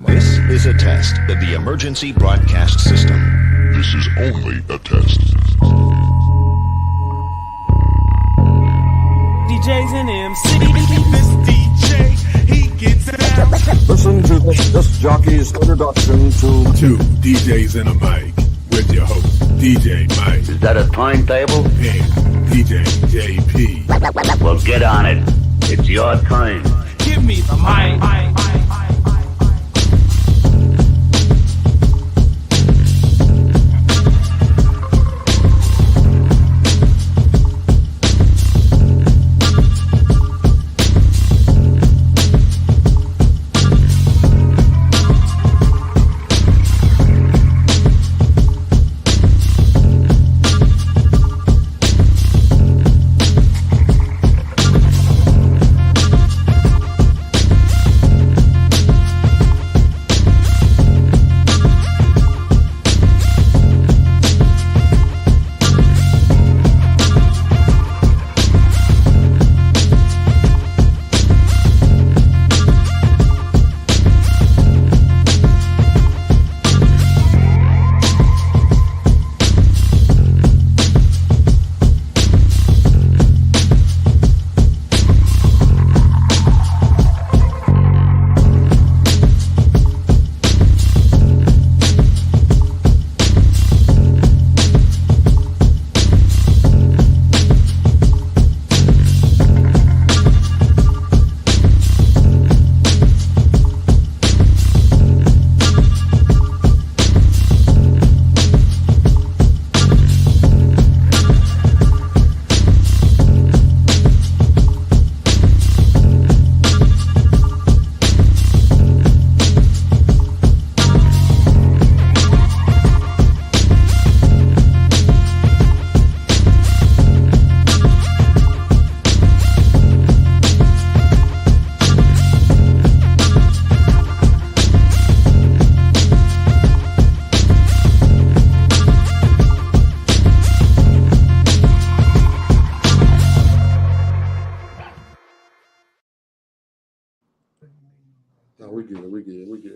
This is a test of the emergency broadcast system. This is only a test. DJs and MC. This DJ, he gets down. Listen to this jockey's introduction to Two DJs and a mic with your host, DJ Mike. Is that a timetable? And DJ JP. Well, get on it. It's your time. Give me the mic.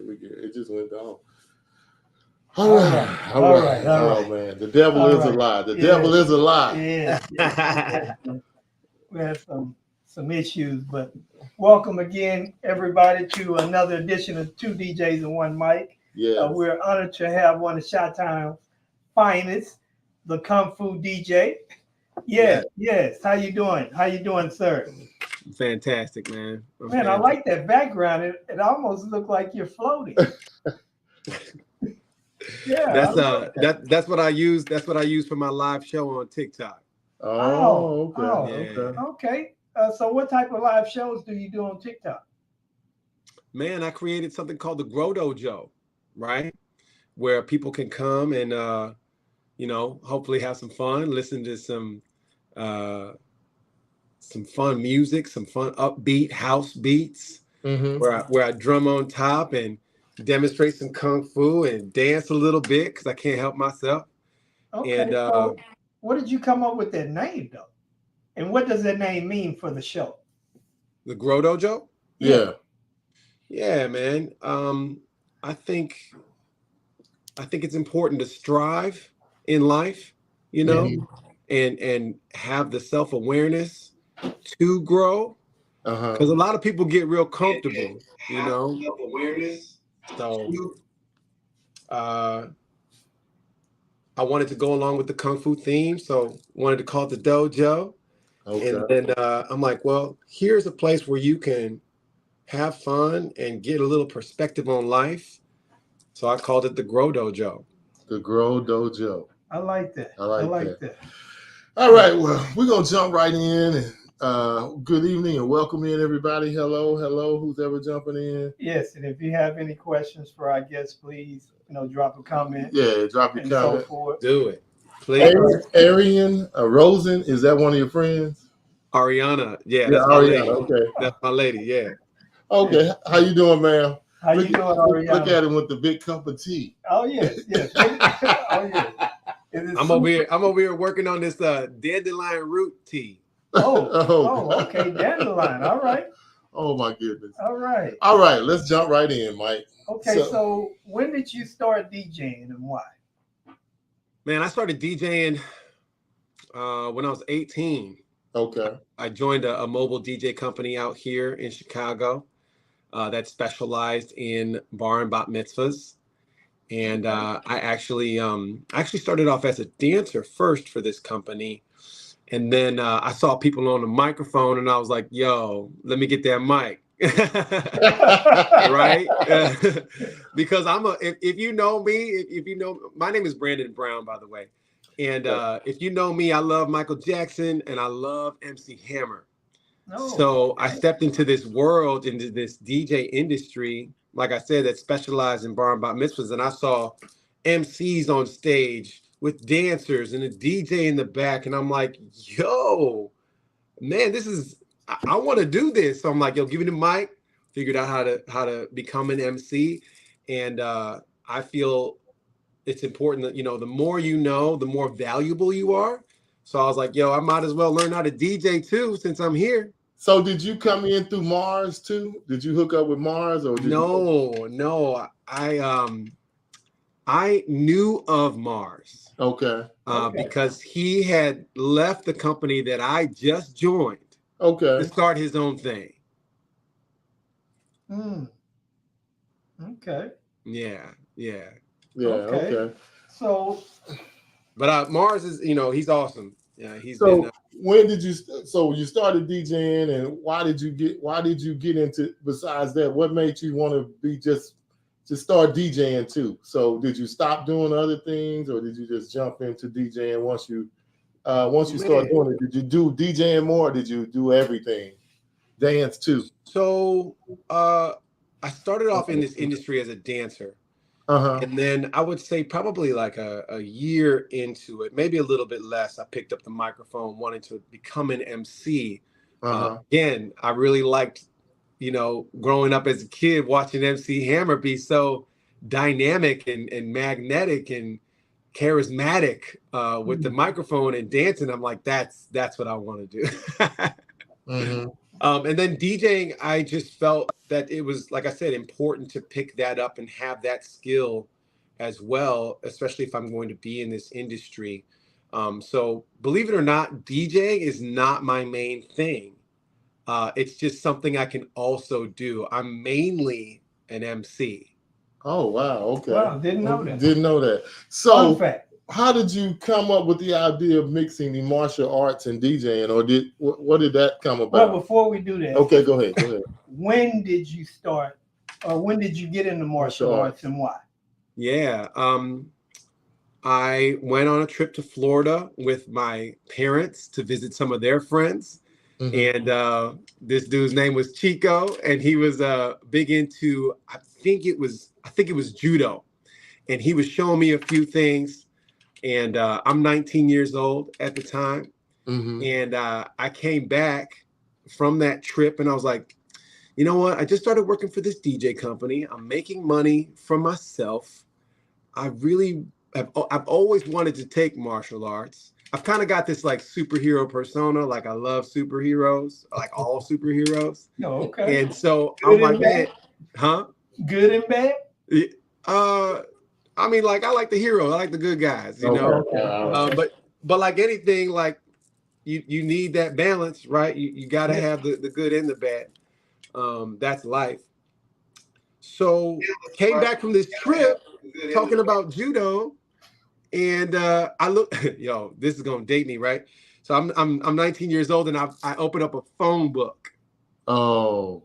We get. It just went down. All right. Oh man, the devil is a lie. The devil is a lie. Yeah. We have some issues, but welcome again, everybody, to another edition of Two DJs and One Mic. Yeah, we're honored to have one of Chi-Towns Finest, the Kung Fu DJ. Yes. How you doing, sir? Fantastic, man. Man, I like that background. It almost looked like you're floating. Yeah, that's what I use. That's what I use for my live show on TikTok. Okay. So what type of live shows do you do on TikTok? Man, I created something called the Grow Dojo, right? Where people can come and hopefully have some fun, listen to some fun music, some fun upbeat house beats, where I drum on top and demonstrate some kung fu and dance a little bit because I can't help myself. Okay. And so what did you come up with that name though? And what does that name mean for the show? The Grow Dojo? Yeah, man. I think it's important to strive in life, and have the self-awareness to grow. Because a lot of people get real comfortable, self-awareness. So I wanted to go along with the Kung Fu theme, so wanted to call it the dojo. Okay. And then I'm like, well, here's a place where you can have fun and get a little perspective on life. So I called it the Grow Dojo. The Grow Dojo. I like that. I like that. All right, well, we're going to jump right in. And good evening and welcome in, everybody. Hello, who's ever jumping in. Yes, and if you have any questions for our guests, please, drop a comment. Yeah, drop your comment. So do it, please. Arian Rosen, is that one of your friends? Ariana, that's my lady. Okay. That's my lady, yeah. Okay, how you doing, ma'am? How you doing, Ariana? Look at him with the big cup of tea. Oh, yes. Oh, yes. I'm over here working on this dandelion root tea. Oh, okay, dandelion. All right. Oh my goodness. All right. All right, let's jump right in, Mike. Okay, so when did you start DJing and why? Man, I started DJing when I was 18. Okay. I joined a mobile DJ company out here in Chicago that specialized in bar and bat mitzvahs. And I actually started off as a dancer first for this company. And then I saw people on the microphone and I was like, yo, let me get that mic. Right? Because if you know me, if you know, my name is Brandon Brown, by the way. And if you know me, I love Michael Jackson and I love MC Hammer. So I stepped into this world, into this DJ industry, like I said, that specialized in bar and bat mitzvahs. And I saw MCs on stage with dancers and a DJ in the back. And I'm like, yo, man, I want to do this. So I'm like, yo, give me the mic, figured out how to become an MC. And I feel it's important that, the more you know, the more valuable you are. So I was like, yo, I might as well learn how to DJ too, since I'm here. So did you come in through Mars too? Did you hook up with Mars or No. I knew of Mars. Okay. Because he had left the company that I just joined. Okay. To start his own thing. Okay. Yeah. Okay. So, but Mars is, he's awesome. Yeah, he's so been. When did you? So you started DJing, and why did you get into? Besides that, what made you want to be just start DJing too? So did you stop doing other things, or did you just jump into DJing once you started doing it? Did you do DJing more? Or did you do everything? Dance too? So I started off in this industry as a dancer. And then I would say probably like a year into it, maybe a little bit less, I picked up the microphone, wanting to become an MC. Again, I really liked, growing up as a kid, watching MC Hammer be so dynamic and magnetic and charismatic with the microphone and dancing. I'm like, that's what I want to do. And then DJing, I just felt that it was, like I said, important to pick that up and have that skill as well, especially if I'm going to be in this industry. So believe it or not, DJing is not my main thing. It's just something I can also do. I'm mainly an MC. Oh, wow. Okay. Wow, didn't know that. Didn't know that. So Fun fact. How did you come up with the idea of mixing the martial arts and DJing, or what did that come about? Well, before we do that, okay, go ahead. When did you start, or when did you get into martial arts and why? Yeah, I went on a trip to Florida with my parents to visit some of their friends, and this dude's name was Chico, and he was big into I think it was judo, and he was showing me a few things. And I'm 19 years old at the time. And I came back from that trip and I was like, you know what? I just started working for this DJ company. I'm making money for myself. I've always wanted to take martial arts. I've kind of got this like superhero persona. Like I love superheroes, like all superheroes. Oh, okay. And so I'm like, man, good and bad? I mean, like I like the hero, I like the good guys, you know. But like anything, like you need that balance, right? You got to have the good and the bad. That's life. So came back from this trip talking about judo, and I look, yo, this is gonna date me, right? So I'm 19 years old, and I open up a phone book. Oh,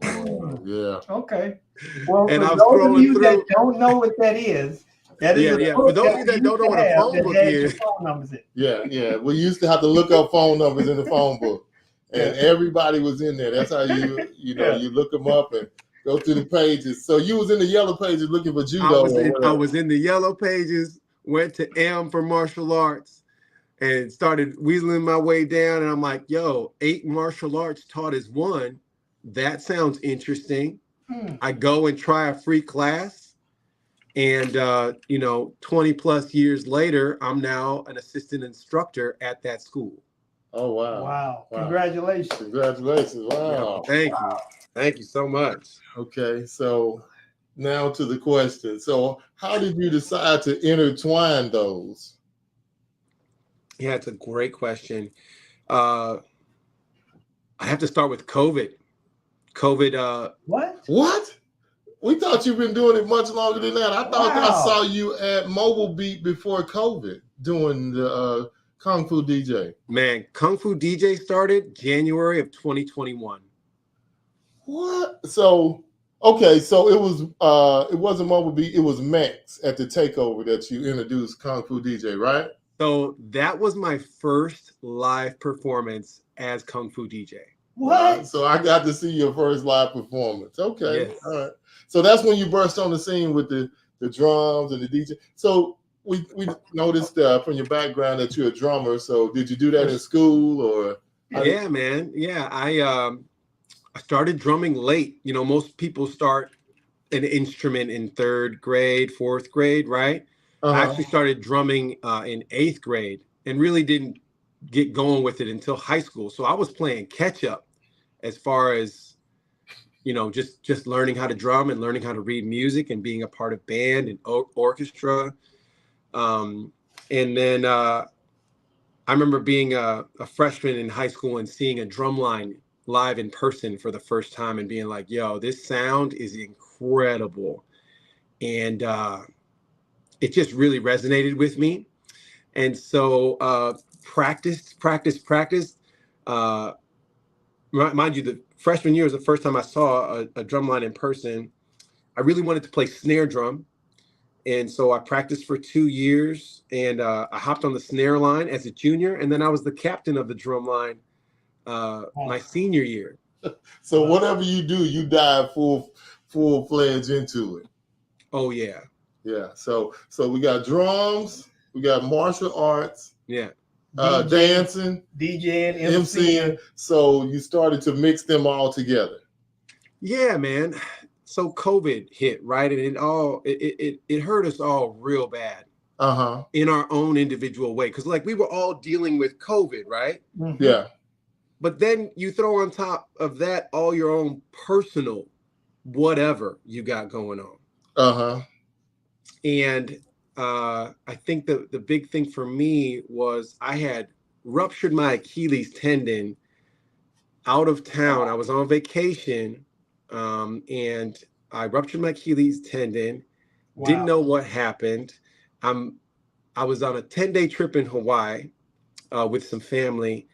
yeah. Okay. Well, and for those of you that don't know what that is. For those of you that don't know what a phone book is. Phone numbers in. Yeah. We used to have to look up phone numbers in the phone book, and everybody was in there. That's how you look them up and go through the pages. So you was in the yellow pages looking for judo. I was in the yellow pages. Went to M for martial arts, and started weaseling my way down. And I'm like, yo, 8 martial arts taught as 1. That sounds interesting. I go and try a free class. And, 20 plus years later, I'm now an assistant instructor at that school. Oh, wow. Wow. Congratulations. Wow. Thank you. Thank you so much. Okay, so now to the question. So how did you decide to intertwine those? Yeah, it's a great question. I have to start with COVID. What? We thought you've been doing it much longer than that. I thought I Wow. saw you at Mobile Beat before COVID doing the Kung Fu DJ. Man, Kung Fu DJ started January of 2021. What? So okay, so it wasn't Mobile Beat, it was Max at the takeover that you introduced Kung Fu DJ, right? So that was my first live performance as Kung Fu DJ. What? So I got to see your first live performance. Okay. Yes. All right. So that's when you burst on the scene with the drums and the DJ. So we noticed from your background that you're a drummer. So did you do that in school or? Yeah, man. Yeah, I started drumming late. You know, most people start an instrument in 3rd grade, 4th grade, right? I actually started drumming in 8th grade and really didn't get going with it until high school. So I was playing catch up as far as, you know, just learning how to drum and learning how to read music and being a part of band and orchestra. And then I remember being a freshman in high school and seeing a drum line live in person for the first time and being like, yo, this sound is incredible. And it just really resonated with me. And so practiced. Mind you, the freshman year was the first time I saw a drum line in person. I really wanted to play snare drum. And so I practiced for 2 years and I hopped on the snare line as a junior. And then I was the captain of the drum line my senior year. So whatever you do, you dive full-fledged into it. Oh, yeah. Yeah. So we got drums, we got martial arts. Yeah. Dancing, DJing, MCing. So you started to mix them all together. Yeah, man. So COVID hit, right? And it hurt us all real bad. In our own individual way. Because like we were all dealing with COVID, right? Mm-hmm. Yeah. But then you throw on top of that all your own personal whatever you got going on. And I think the big thing for me was I had ruptured my Achilles tendon out of town. I was on vacation and I ruptured my Achilles tendon. Wow. Didn't know what happened. I was on a 10-day trip in Hawaii with some family.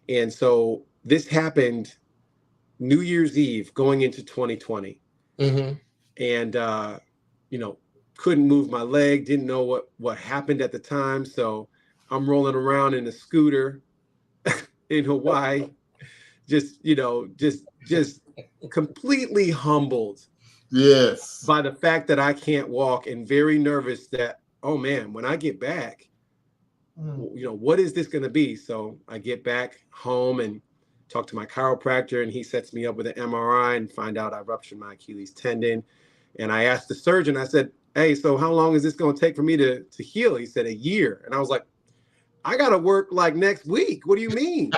And so this happened New Year's Eve going into 2020. Mm-hmm. And, you know, couldn't move my leg, didn't know what happened at the time. So I'm rolling around in a scooter in Hawaii, just completely humbled. Yes. By the fact that I can't walk and very nervous that, oh man, when I get back, you know, what is this going to be? So I get back home and talk to my chiropractor and he sets me up with an MRI and find out I ruptured my Achilles tendon. And I asked the surgeon, I said, hey, so how long is this going to take for me to heal? He said, a year. And I was like, I got to work like next week. What do you mean?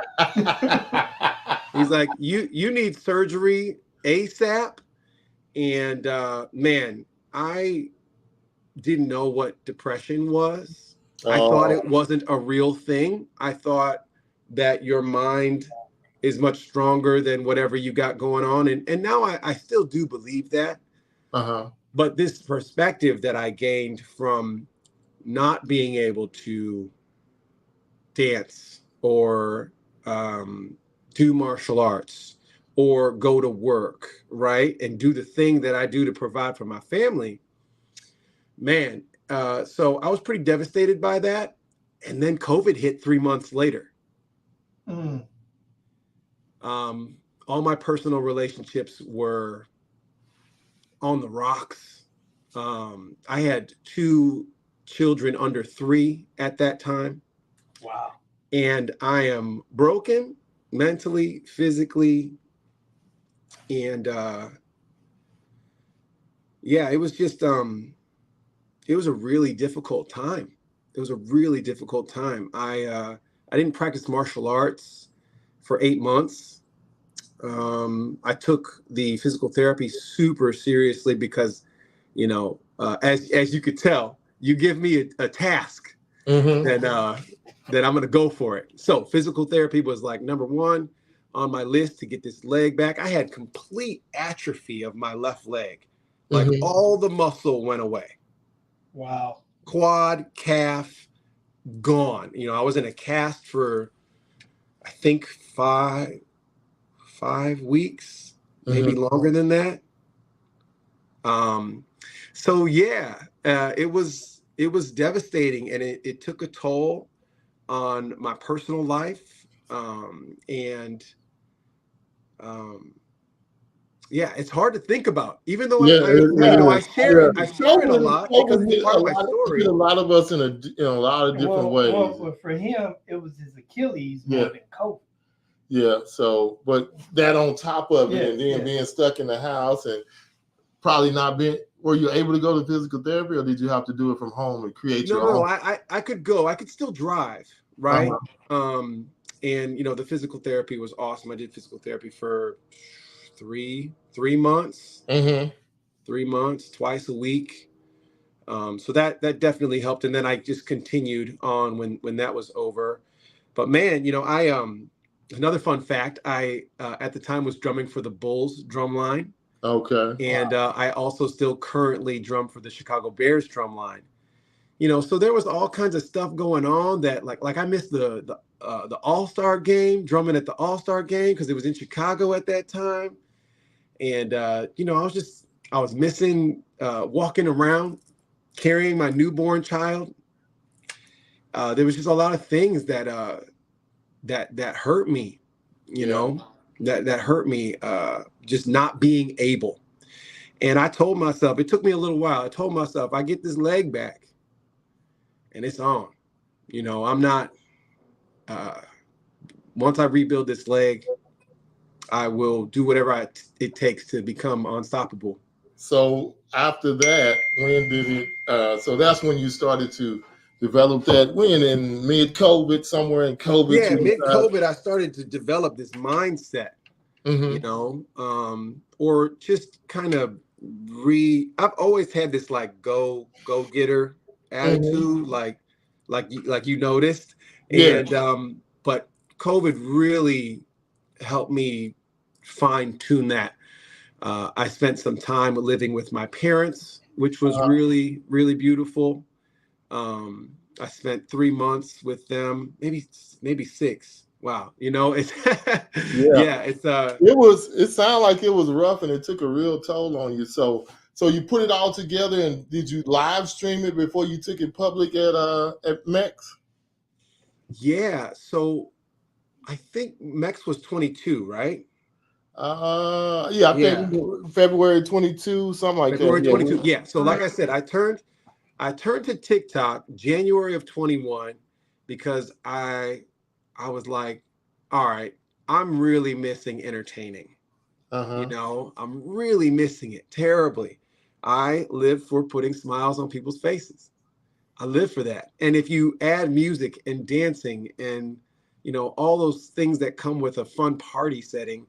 He's like, you need surgery ASAP. And man, I didn't know what depression was. I thought it wasn't a real thing. I thought that your mind is much stronger than whatever you got going on. And now I still do believe that. But this perspective that I gained from not being able to dance or do martial arts or go to work, right? And do the thing that I do to provide for my family, man. So I was pretty devastated by that. And then COVID hit 3 months later. All my personal relationships were on the rocks. I had 2 children under 3 at that time. Wow. And I am broken mentally, physically. And yeah, it was just, it was a really difficult time. It was a really difficult time. I didn't practice martial arts for 8 months. I took the physical therapy super seriously because, you know, as you could tell, you give me a task, then I'm going to go for it. So physical therapy was like number one on my list to get this leg back. I had complete atrophy of my left leg. Like all the muscle went away. Wow. Quad, calf, gone. You know, I was in a cast for, I think, five weeks, maybe longer than that. So yeah, it was devastating, and it took a toll on my personal life. Yeah, it's hard to think about, even though I share it a lot because it's part of my story. A lot of us in a lot of different ways. Well, for him, it was his Achilles more than COVID. Yeah. So, but that on top of it, and then being stuck in the house and probably not being. Were you able to go to physical therapy, or did you have to do it from home and create your own? No, I could go. I could still drive, right? And you know, the physical therapy was awesome. I did physical therapy for three months. 3 months, twice a week. So that definitely helped. And then I just continued on when that was over. But man, you know, I another fun fact, I at the time was drumming for the Bulls drum line. Okay. And I also still currently drum for the Chicago Bears drum line. You know, so there was all kinds of stuff going on that like I missed the All-Star game, drumming at the All-Star game because it was in Chicago at that time. And you know, I was missing walking around carrying my newborn child. There was just a lot of things that hurt me, you know, that hurt me, just not being able. And I told myself, it took me a little while. I told myself, I get this leg back and it's on. You know, I'm not, once I rebuild this leg, I will do whatever it takes to become unstoppable. So after that, when did it, so that's when you started to develop that, when in mid-COVID, somewhere in COVID? Yeah, mid-COVID, I started to develop this mindset, you know, or just kind of I've always had this like go-getter attitude, like you noticed. And but COVID really helped me fine-tune that. I spent some time living with my parents, which was really, really beautiful. I spent 3 months with them, maybe 6. Wow, you know, it's it sounded like it was rough and it took a real toll on you. So you put it all together, and did you live stream it before you took it public at Mex? Yeah, so I think Mex was 22, right? February 22, something like February that. 22. Yeah. So like I said, I turned to TikTok January of 21 because I was like, all right, I'm really missing entertaining. You know, I'm really missing it terribly. I live for putting smiles on people's faces. I live for that. And if you add music and dancing and, you know, all those things that come with a fun party setting,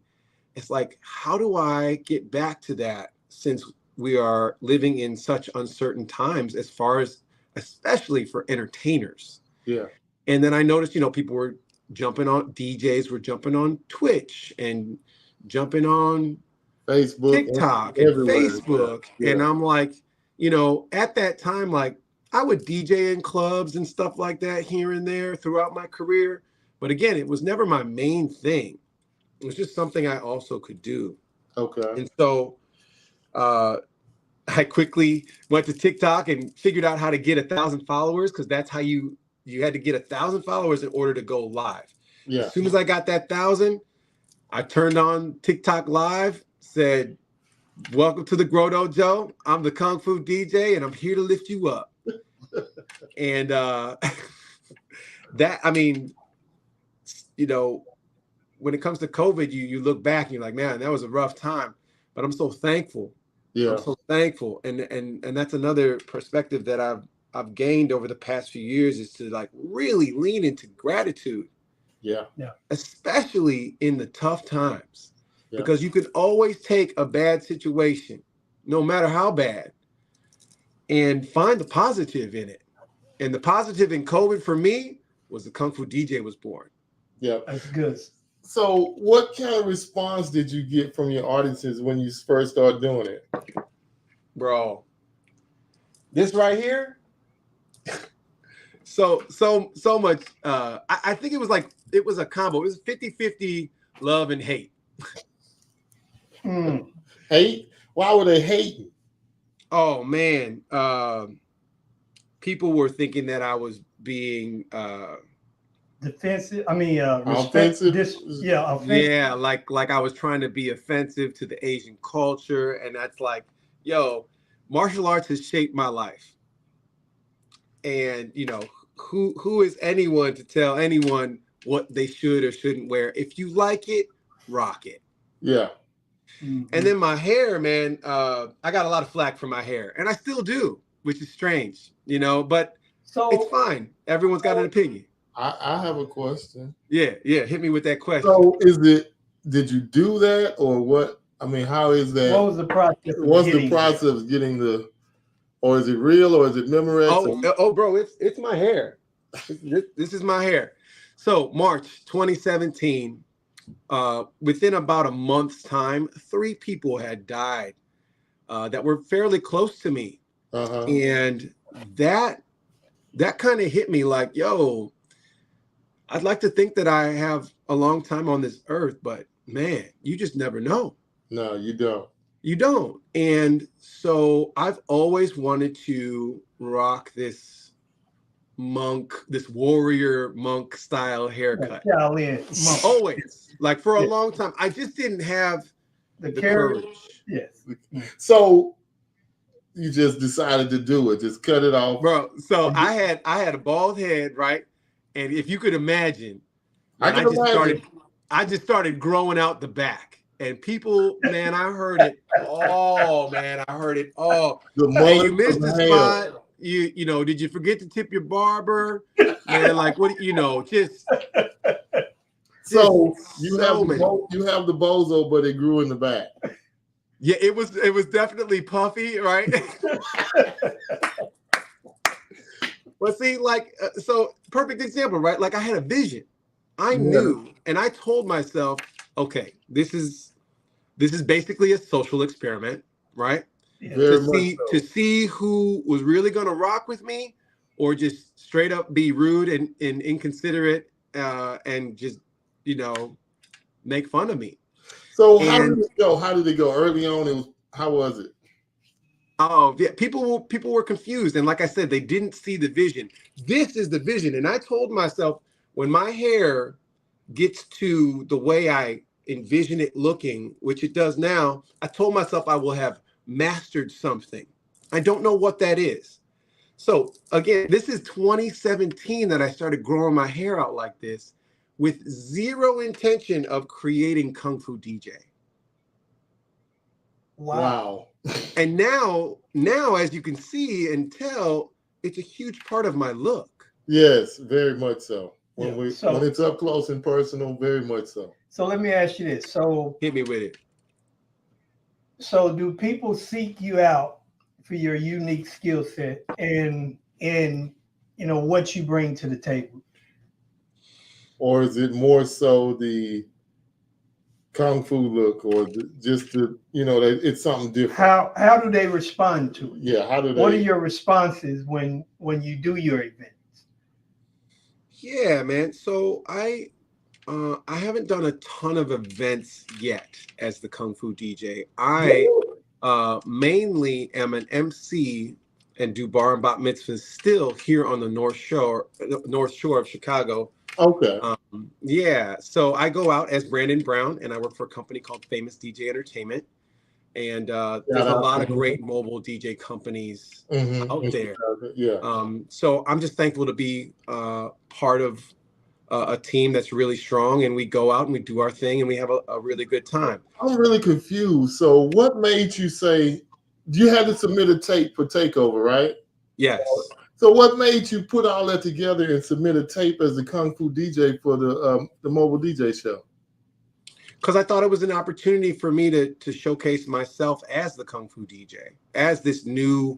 it's like, how do I get back to that since we are living in such uncertain times as far as, especially for entertainers? Yeah. And then I noticed, you know, people were jumping on, DJs were jumping on Twitch and jumping on Facebook, TikTok and Facebook. Yeah. And I'm like, you know, at that time, like I would DJ in clubs and stuff like that here and there throughout my career. But again, it was never my main thing. It was just something I also could do. Okay. And so I quickly went to TikTok and figured out how to get 1,000 followers, because that's how you had to get 1,000 followers in order to go live. Yeah. As soon as I got that 1,000, I turned on TikTok live, said, "Welcome to the Grow Dojo. I'm the Kung Fu DJ, and I'm here to lift you up." And that, I mean, you know, when it comes to COVID, you look back and you're like, man, that was a rough time, but I'm so thankful. Yeah. I'm so thankful. And that's another perspective that I've gained over the past few years, is to like really lean into gratitude. Yeah. Especially in the tough times. because you can always take a bad situation, no matter how bad, and find the positive in it. And the positive in COVID for me was the Kung Fu DJ was born. Yeah, that's good. So what kind of response did you get from your audiences when you first started doing it? Bro, this right here. So much. I think it was a combo. It was 50-50 love and hate. Hate? Why were they hating? Oh man. People were thinking that I was being defensive. I mean, offensive. Offensive. Yeah, like I was trying to be offensive to the Asian culture, and that's like, yo, martial arts has shaped my life. And you know, who is anyone to tell anyone what they should or shouldn't wear? If you like it, rock it. Yeah. And then my hair, man, I got a lot of flack for my hair, and I still do, which is strange, you know, but it's fine. Everyone's got an opinion. I have a question. Yeah, hit me with that question. So did you do that or what? I mean, how is that? What was the process? What's the process of getting or is it real or is it Memorex? Oh, bro, it's my hair. This is my hair. So March 2017, within about a month's time, 3 people had died that were fairly close to me. And that kind of hit me like, yo, I'd like to think that I have a long time on this earth, but man, you just never know. No, you don't. You don't. And so I've always wanted to rock this warrior monk style haircut. Always. Like for a long time. I just didn't have the courage. Yes. So you just decided to do it, just cut it off. Bro, so I had a bald head, right? And if you could imagine, I just started growing out the back. And people, man, I heard it all, man. I heard it all. Hey, you missed the spot. You know, did you forget to tip your barber? Man, like what, you know, just so you have the bozo, but it grew in the back. Yeah, it was definitely puffy, right? But see, like, so perfect example, right? Like I had a vision. I knew, and I told myself, okay, this is basically a social experiment, right? To see who was really going to rock with me, or just straight up be rude and inconsiderate, and just, you know, make fun of me. So how did it go? How did it go early on? How was it? Oh yeah, people were confused, and like I said, they didn't see the vision. This is the vision, and I told myself, when my hair gets to the way I envision it looking, which it does now, I told myself I will have mastered something. I don't know what that is. So again, this is 2017 that I started growing my hair out like this, with zero intention of creating Kung Fu DJ. Wow. And now, as you can see and tell, it's a huge part of my look. Yes, very much so. When it's up close and personal, very much so. So let me ask you this. So hit me with it. So do people seek you out for your unique skill set and you know what you bring to the table? Or is it more so the Kung Fu look, or just the, you know, it's something different? How do they respond to it? Yeah, how do they? What are your responses when you do your events? Yeah, man. So I haven't done a ton of events yet as the Kung Fu DJ. I mainly am an MC and do bar and bat mitzvahs still here on the North Shore of Chicago. Okay. Yeah. So I go out as Brandon Brown, and I work for a company called Famous DJ Entertainment. And there's a lot of great mobile DJ companies out there. Yeah. So I'm just thankful to be part of a team that's really strong, and we go out and we do our thing, and we have a really good time. I'm really confused. So what made you say you had to submit a tape for Takeover, right? Yes. So what made you put all that together and submit a tape as a Kung Fu DJ for the mobile DJ show? Because I thought it was an opportunity for me to showcase myself as the Kung Fu DJ, as this new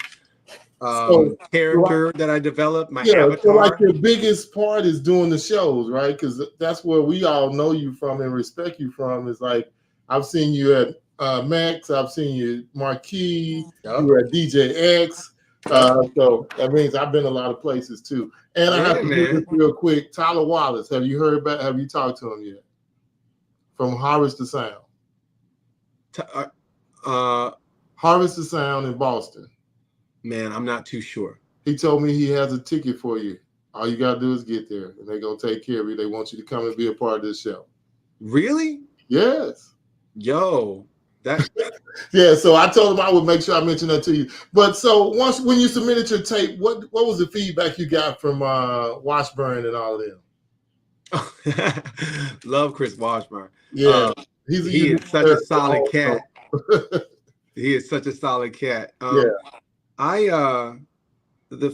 character that I developed, my avatar. So like your biggest part is doing the shows, right? Because that's where we all know you from and respect you from. Is like I've seen you at Max, I've seen you Marquee, you were at DJ X. So that means I've been a lot of places too. And I have to do this real quick. Tyler Wallace, have you talked to him yet? From Harvest to Sound. Harvest to Sound in Boston. Man, I'm not too sure. He told me he has a ticket for you. All you gotta do is get there, and they're gonna take care of you. They want you to come and be a part of this show. Really? Yes. Yo, that. Yeah. So I told him I would make sure I mention that to you. But so when you submitted your tape, what was the feedback you got from Washburn and all of them? Love Chris Washburn. Yeah, he is such a solid cat. He is such a solid cat. The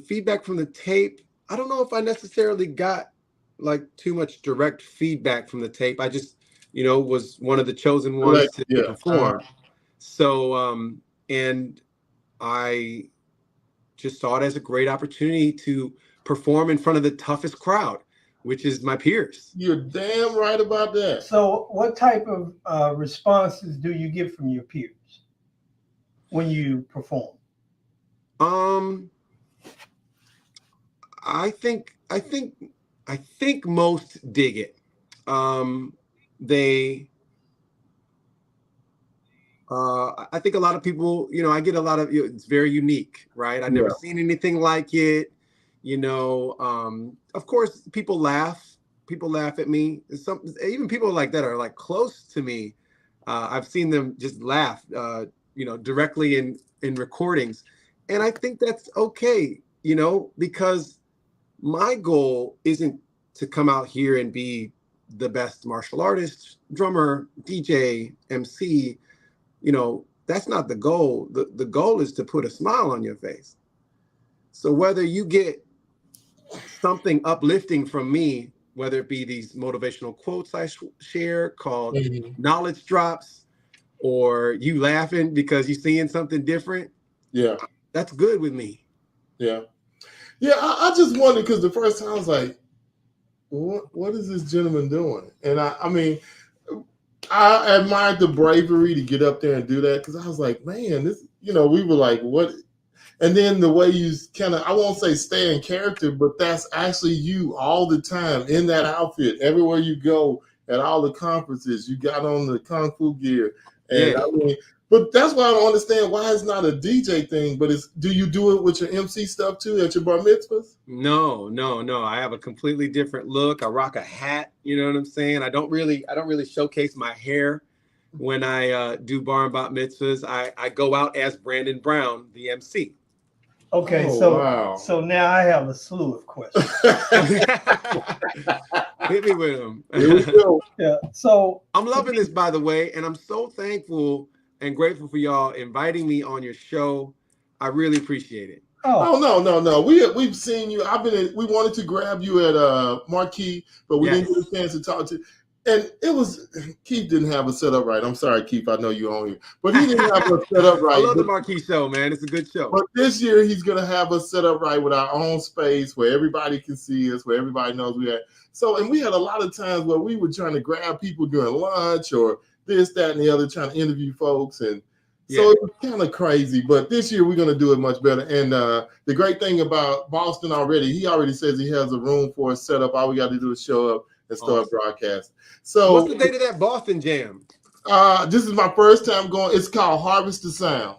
feedback from the tape, I don't know if I necessarily got like too much direct feedback from the tape. I just, was one of the chosen ones to perform. So, and I just saw it as a great opportunity to perform in front of the toughest crowd, which is my peers. You're damn right about that. So what type of responses do you get from your peers when you perform? I think most dig it. I think a lot of people, I get a lot of, it's very unique, right? I've never seen anything like it. Of course, people laugh at me. Even people like that are like close to me. I've seen them just laugh, directly in recordings. And I think that's okay, because my goal isn't to come out here and be the best martial artist, drummer, DJ, MC. That's not the goal. The goal is to put a smile on your face. So whether you get something uplifting from me, whether it be these motivational quotes I share called knowledge drops, or you laughing because you're seeing something different, that's good with me. I just wondered, because the first time I was like, what is this gentleman doing? And I mean, I admired the bravery to get up there and do that, because I was like, man, this, we were like, what? And then the way you kind of, I won't say stay in character, but that's actually you all the time in that outfit. Everywhere you go, at all the conferences, you got on the Kung Fu gear. And I mean, but that's why I don't understand why it's not a DJ thing, but do you do it with your MC stuff too at your bar mitzvahs? No. I have a completely different look. I rock a hat. You know what I'm saying? I don't really showcase my hair when I do bar and bat mitzvahs. I go out as Brandon Brown, the MC. Okay, so now I have a slew of questions. Hit me with them. Here we go. So I'm loving this, by the way, and I'm so thankful and grateful for y'all inviting me on your show. I really appreciate it. Oh no. We've seen you. We wanted to grab you at Marquee, but we didn't get a chance to talk to you. And Keith didn't have a setup right. I'm sorry, Keith. I know you own it, but he didn't have a setup right. I love the Marquee show, man. It's a good show. But this year he's gonna have us set up right with our own space where everybody can see us, where everybody knows we are. So, and we had a lot of times where we were trying to grab people during lunch or this, that, and the other, trying to interview folks, and so it was kind of crazy. But this year we're gonna do it much better. And the great thing about Boston he already says he has a room for us set up. All we got to do is show up and start broadcasting. So what's the date of that Boston Jam? This is my first time going. It's called Harvest to Sound.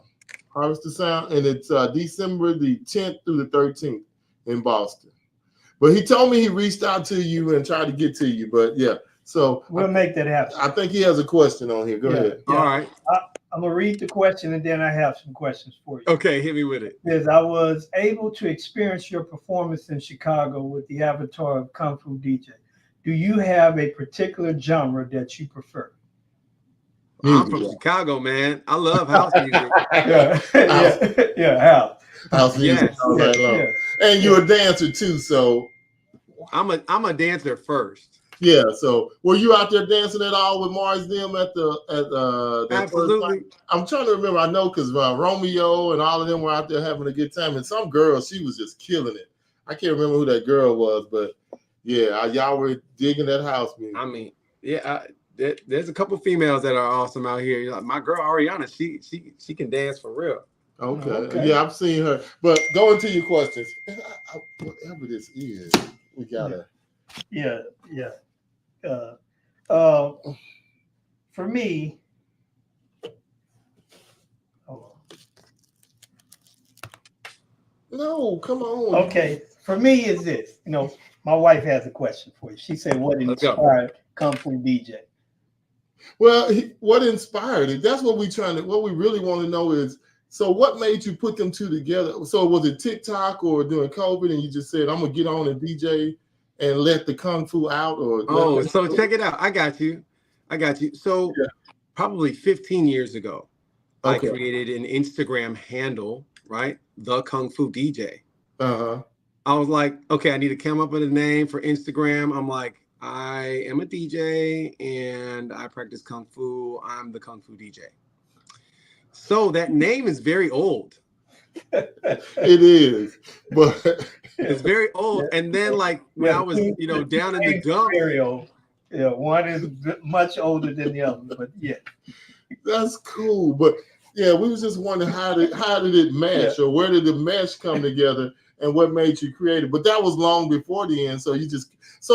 Harvest to Sound, and it's December the 10th through the 13th in Boston. But he told me he reached out to you and tried to get to you. But so we'll make that happen. I think he has a question on here. Go ahead. All right. I'm gonna read the question and then I have some questions for you. Okay, hit me with it. Because I was able to experience your performance in Chicago with the avatar of Kung Fu DJ. Do you have a particular genre that you prefer? I'm from Chicago, man. I love house music. House music. And you're a dancer too, so I'm a dancer first. Yeah. So were you out there dancing at all with Mars them at the Absolutely. I'm trying to remember. I know because Romeo and all of them were out there having a good time, and some girl, she was just killing it. I can't remember who that girl was, but yeah, y'all were digging that house music. I mean, yeah, there's a couple females that are awesome out here. Like my girl Ariana, she can dance for real. Okay. Yeah, I've seen her. But going to your questions, whatever this is, we gotta. Yeah. For me, hold on. No, come on. Okay, for me is this. My wife has a question for you. She said, "What inspired Kung Fu DJ?" Well, what inspired it? That's what what we really want to know is. So what made you put them two together? So was it TikTok or during COVID and you just said, I'm going to get on and DJ and let the Kung Fu out? So check it out. I got you. So probably 15 years ago, I created an Instagram handle, right? The Kung Fu DJ. Uh-huh. I was like, okay, I need to come up with a name for Instagram. I'm like, I am a DJ and I practice Kung Fu. I'm the Kung Fu DJ. So that name is very old. It is, but it's very old. And then when I was, down in the dump. Very old. Yeah, one is much older than the other, but yeah. That's cool. But yeah, we was just wondering how did it mesh or where did the mesh come together and what made you create it? But that was long before the end. So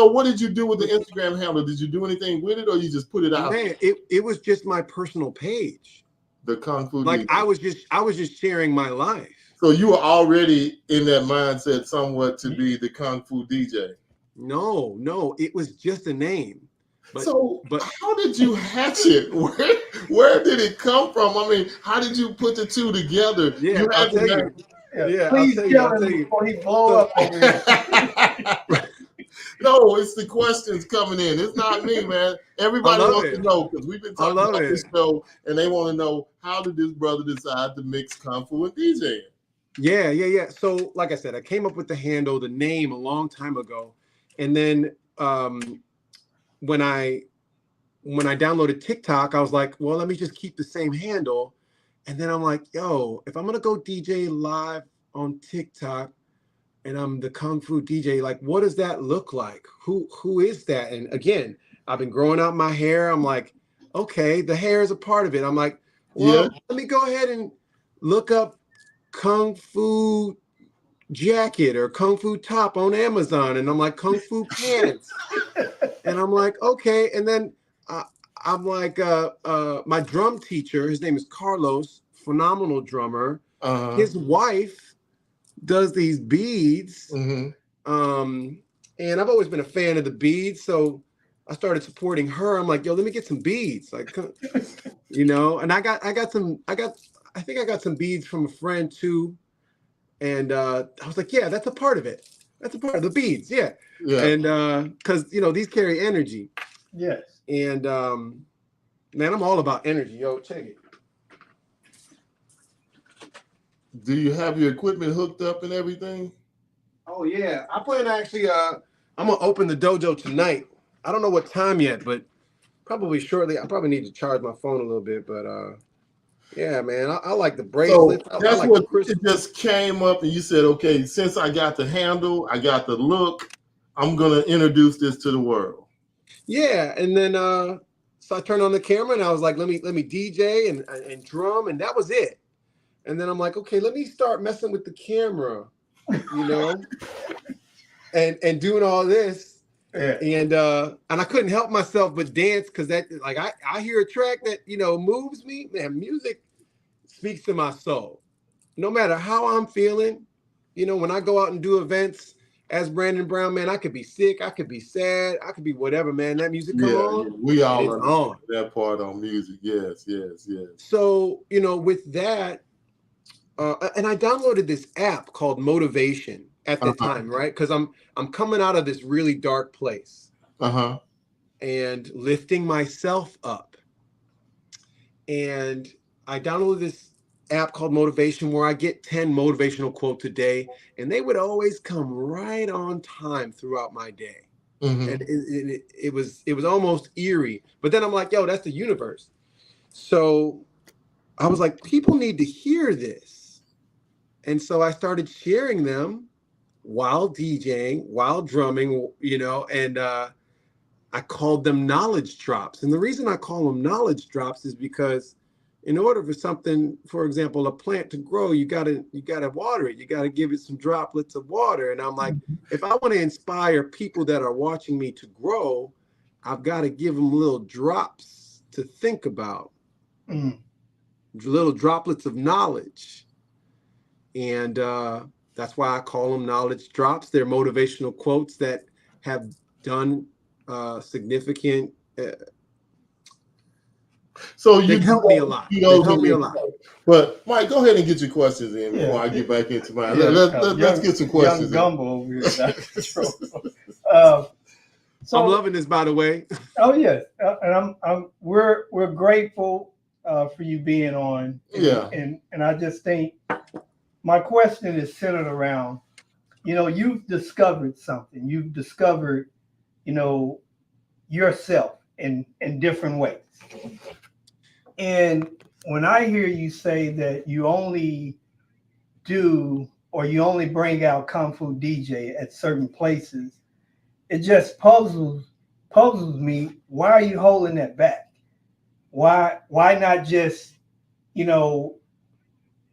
what did you do with the Instagram handle? Did you do anything with it or you just put it out? Man, it was just my personal page. The Kung Fu DJ. I was just sharing my life. So you were already in that mindset somewhat to be the Kung Fu DJ. No, it was just a name. But how did you hatch it? Where did it come from? I mean, how did you put the two together? Yeah, I'll tell you. Yeah, please tell him before he blow up over here. No, it's the questions coming in. It's not me, man. Everybody wants to know because we've been talking about this show, and they want to know how did this brother decide to mix Kung Fu and DJing? Yeah. So, like I said, I came up with the handle, the name a long time ago, and then when I downloaded TikTok, I was like, well, let me just keep the same handle, and then I'm like, yo, if I'm gonna go DJ live on TikTok. And I'm the Kung Fu DJ. Like, what does that look like? Who is that? And again, I've been growing out my hair. I'm like, okay, the hair is a part of it. I'm like, well, let me go ahead and look up Kung Fu jacket or Kung Fu top on Amazon. And I'm like, Kung Fu pants. And I'm like, okay. And then I'm like, my drum teacher, his name is Carlos, phenomenal drummer. His wife does these beads, and I've always been a fan of the beads, so I started supporting her. I'm like, yo, let me get some beads, and I think I got some beads from a friend too, and I was like, yeah, that's a part of it. That's a part of the beads, yeah. And because these carry energy, yes, and man, I'm all about energy, yo. Check it. Do you have your equipment hooked up and everything? Oh yeah, I plan to actually. I'm gonna open the dojo tonight. I don't know what time yet, but probably shortly. I probably need to charge my phone a little bit, but yeah, man, I like the bracelet. So that's what it just came up, and you said, okay, since I got the handle, I got the look, I'm gonna introduce this to the world. Yeah, and then so I turned on the camera, and I was like, let me DJ and drum, and that was it. And then I'm like, okay, let me start messing with the camera, and doing all this. Yeah. And I couldn't help myself but dance because that, like, I hear a track that, moves me. Man, music speaks to my soul. No matter how I'm feeling, when I go out and do events as Brandon Brown, man, I could be sick, I could be sad, I could be whatever, man. That music come on. Yeah. We all on that part on music. Yes. So, with that, and I downloaded this app called Motivation at the time, right? Because I'm coming out of this really dark place and lifting myself up. And I downloaded this app called Motivation where I get 10 motivational quotes a day, and they would always come right on time throughout my day. And it was almost eerie. But then I'm like, yo, that's the universe. So I was like, people need to hear this. And so I started sharing them while DJing, while drumming, and I called them knowledge drops. And the reason I call them knowledge drops is because in order for something, for example, a plant to grow, you gotta water it. You gotta give it some droplets of water. And I'm like, if I want to inspire people that are watching me to grow, I've got to give them little drops to think about, little droplets of knowledge. And that's why I call them knowledge drops. They're motivational quotes that have done significant. So they help me a lot. They help me a lot. But Mike, go ahead and get your questions in before I get back into mine. Let's get some questions. Young Gumbo over here. So I'm loving this, by the way. Oh yes, and we're grateful for you being on. And I just think my question is centered around, you've discovered something. You've discovered, yourself in different ways. And when I hear you say that you only bring out Kung Fu DJ at certain places, it just puzzles me. Why are you holding that back? Why not just,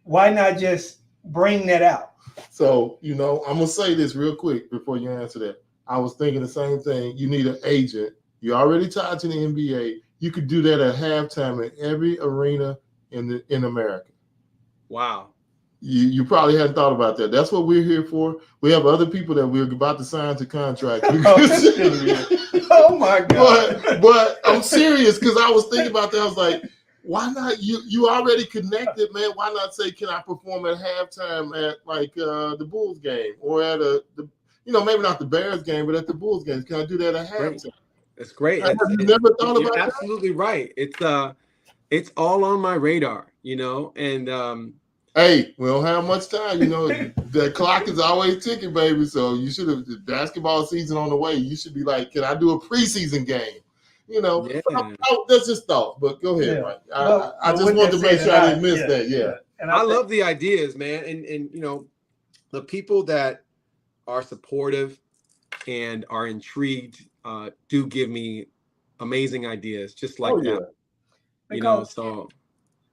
why not just bring that out? So, I'm gonna say this real quick before you answer that. I was thinking the same thing. You need an agent. You're already tied to the NBA. You could do that at halftime in every arena in America. Wow. You probably hadn't thought about that. That's what we're here for. We have other people that we're about to sign to contract. Oh my God. But I'm serious because I was thinking about that. I was like, why not? You already connected, man. Why not say, can I perform at halftime at the Bulls game or at maybe not the Bears game, but at the Bulls game? Can I do that at halftime? That's great. Have you never thought about that? Absolutely right. It's all on my radar, and hey, we don't have much time, the clock is always ticking, baby. So you should have the basketball season on the way. You should be like, can I do a preseason game? Yeah. That's just thought, but go ahead, Mike. I just wanted to make sure I didn't miss that. Yeah. And I love the ideas, man. And the people that are supportive and are intrigued do give me amazing ideas just like that. So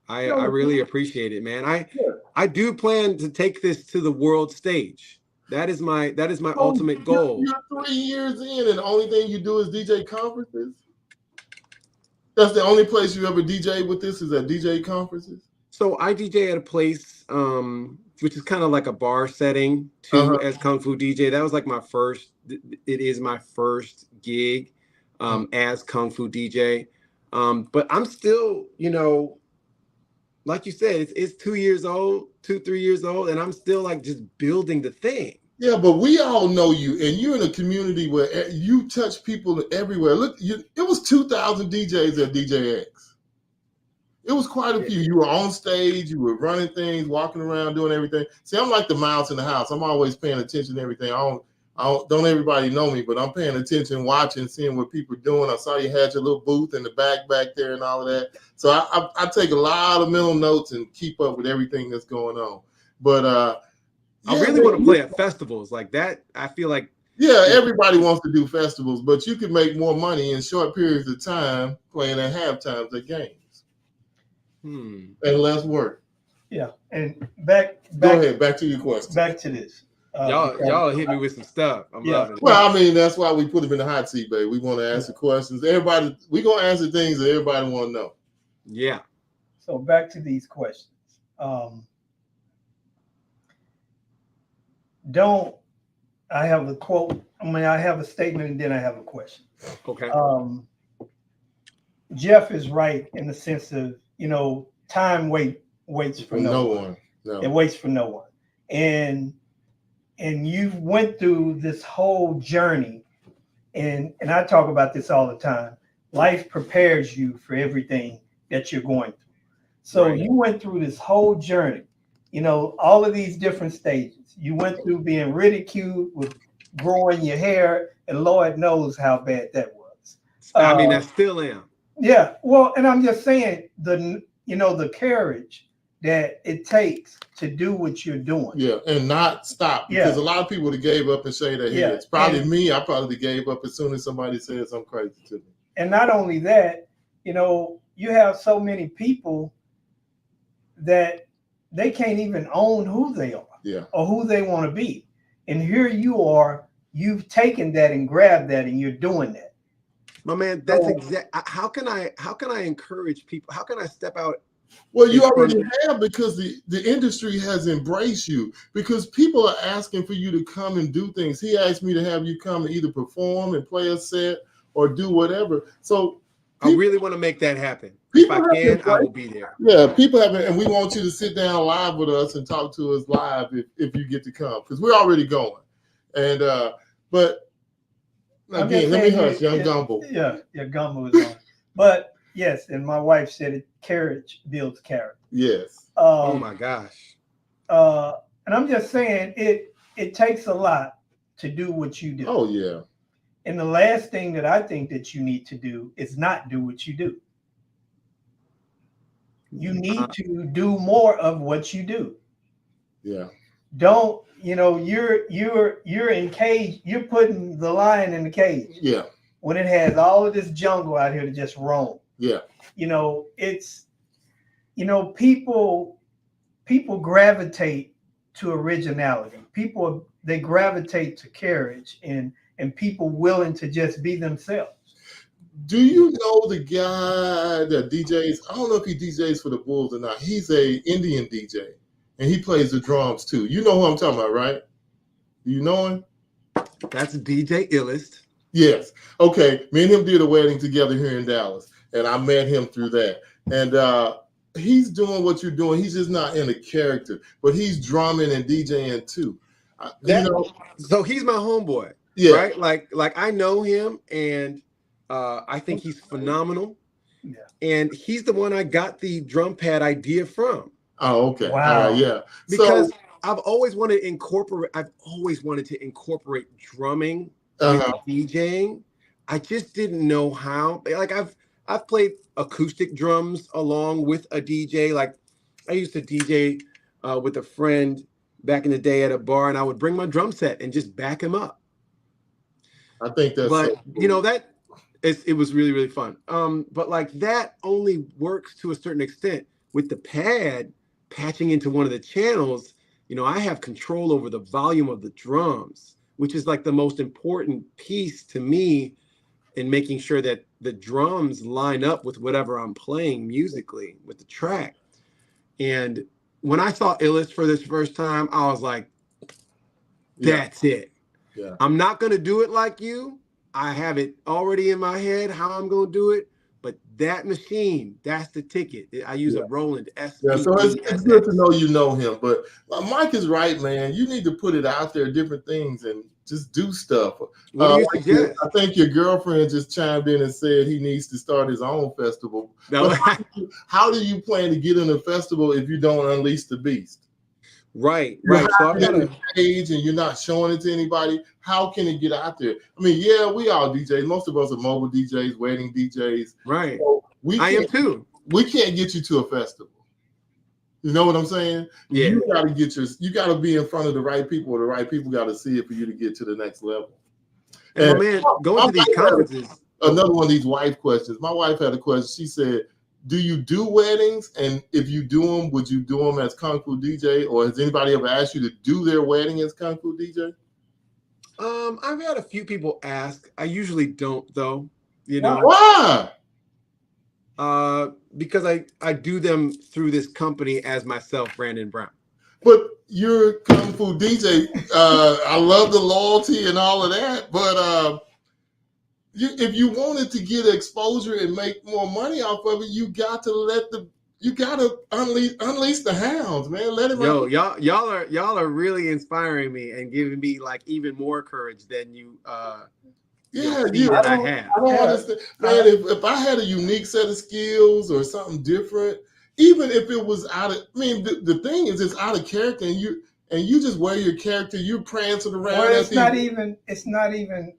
I really appreciate it, man. I do plan to take this to the world stage. That is my ultimate goal. You're 3 years in and the only thing you do is DJ conferences? That's the only place you ever DJ with this is at DJ conferences? So I DJ at a place which is kind of like a bar setting too, as Kung Fu DJ. That was like it is my first gig as Kung Fu DJ. But I'm still, like you said, it's 2 years old, 3 years old, and I'm still like just building the thing. Yeah, but we all know you, and you're in a community where you touch people everywhere. Look, it was 2,000 DJs at DJX. It was quite a few. You were on stage, you were running things, walking around, doing everything. See, I'm like the mouse in the house. I'm always paying attention to everything. Don't everybody know me, but I'm paying attention, watching, seeing what people are doing. I saw you had your little booth in the back there and all of that. So I take a lot of mental notes and keep up with everything that's going on. But I really want to play at festivals like that. I feel like everybody wants to do festivals, but you can make more money in short periods of time playing at halftimes at games. And less work. Yeah, and back. Go ahead. Back to your question. Back to this. Y'all hit me with some stuff. I'm loving it. Well, I mean, that's why we put them in the hot seat, baby. We want to answer questions. Everybody, we gonna answer things that everybody want to know. Yeah. So back to these questions. I have a quote. I have a statement and then I have a question. Okay. Jeff is right in the sense of, time waits for no one. No. It waits for no one. And you went through this whole journey, and I talk about this all the time. Life prepares you for everything that you're going through. So you went through this whole journey, all of these different stages. You went through being ridiculed with growing your hair, and Lord knows how bad that was. I mean, I still am. Yeah, well, and I'm just saying the courage that it takes to do what you're doing. Yeah, and not stop, because a lot of people that gave up and say their heads. Probably me, I probably gave up as soon as somebody said something crazy to me. And not only that, you have so many people that they can't even own who they are or who they want to be. And here you are, you've taken that and grabbed that and you're doing that. My man, that's how can I encourage people? How can I step out? Well, you already have, because the industry has embraced you, because people are asking for you to come and do things. He asked me to have you come and either perform and play a set or do whatever. So I really want to make that happen. If I can, I will be there. Yeah, people have, and we want you to sit down live with us and talk to us live if you get to come, because we're already going. And but again, let me hush, young Gumbo. Yeah, Gumbo is on. But yes, and my wife said it. Courage builds character. Yes. Oh my gosh. And I'm just saying, it takes a lot to do what you do. Oh yeah. And the last thing that I think that you need to do is not do what you do. You need to do more of what you do. Yeah. Don't, you're in cage, you're putting the lion in the cage. Yeah. When it has all of this jungle out here to just roam. Yeah. It's, people gravitate to originality. People, they gravitate to courage and people willing to just be themselves. Do you know the guy that DJs? I don't know if he DJs for the Bulls or not. He's a Indian DJ, and he plays the drums too. You know who I'm talking about, right? Do you know him? That's DJ Illest. Yes. Okay. Me and him did a wedding together here in Dallas, and I met him through that. And he's doing what you're doing. He's just not in a character, but he's drumming and DJing too. So he's my homeboy. Yeah. Right. Like I know him, and I think he's phenomenal. Yeah. And he's the one I got the drum pad idea from. Oh, okay. Wow. Yeah. Because I've always wanted to incorporate drumming with DJing. I just didn't know how. Like I've played acoustic drums along with a DJ. Like I used to DJ with a friend back in the day at a bar, and I would bring my drum set and just back him up. I think that's. But so cool. It was really, really fun. But like that only works to a certain extent. With the pad patching into one of the channels, I have control over the volume of the drums, which is like the most important piece to me in making sure that the drums line up with whatever I'm playing musically with the track. And when I saw Illest for this first time, I was like, that's it. Yeah. I'm not going to do it like you. I have it already in my head how I'm going to do it. But that machine, that's the ticket. I use a Roland S. Yeah, so it's good to know you know him. But Mike is right, man. You need to put it out there, different things, and just do stuff. What do you suggest? I think your girlfriend just chimed in and said he needs to start his own festival. No. How do you plan to get in a festival if you don't unleash the beast? Right. So I've got a page and you're not showing it to anybody. How can it get out there? I mean, yeah, we all DJs. Most of us are mobile DJs, wedding DJs. Right. So I am too. We can't get you to a festival. You know what I'm saying? Yeah. You got to be in front of the right people, or the right people got to see it for you to get to the next level. And man, going to these conferences. Another one of these wife questions. My wife had a question. She said, do you do weddings? And if you do them, would you do them as Kung Fu DJ? Or has anybody ever asked you to do their wedding as Kung Fu DJ? I've had a few people ask. I usually don't, though. Why? Because I do them through this company as myself, Brandon Brown. But you're Kung Fu DJ. I love the loyalty and all of that. But if you wanted to get exposure and make more money off of it, you got to unleash the hounds, man. Let him. Yo, y'all are really inspiring me and giving me like even more courage than you. I have. I don't understand, man. If I had a unique set of skills or something different, even if it was out of, the thing is, it's out of character, and you just wear your character. You're prancing around. Well, it's not even.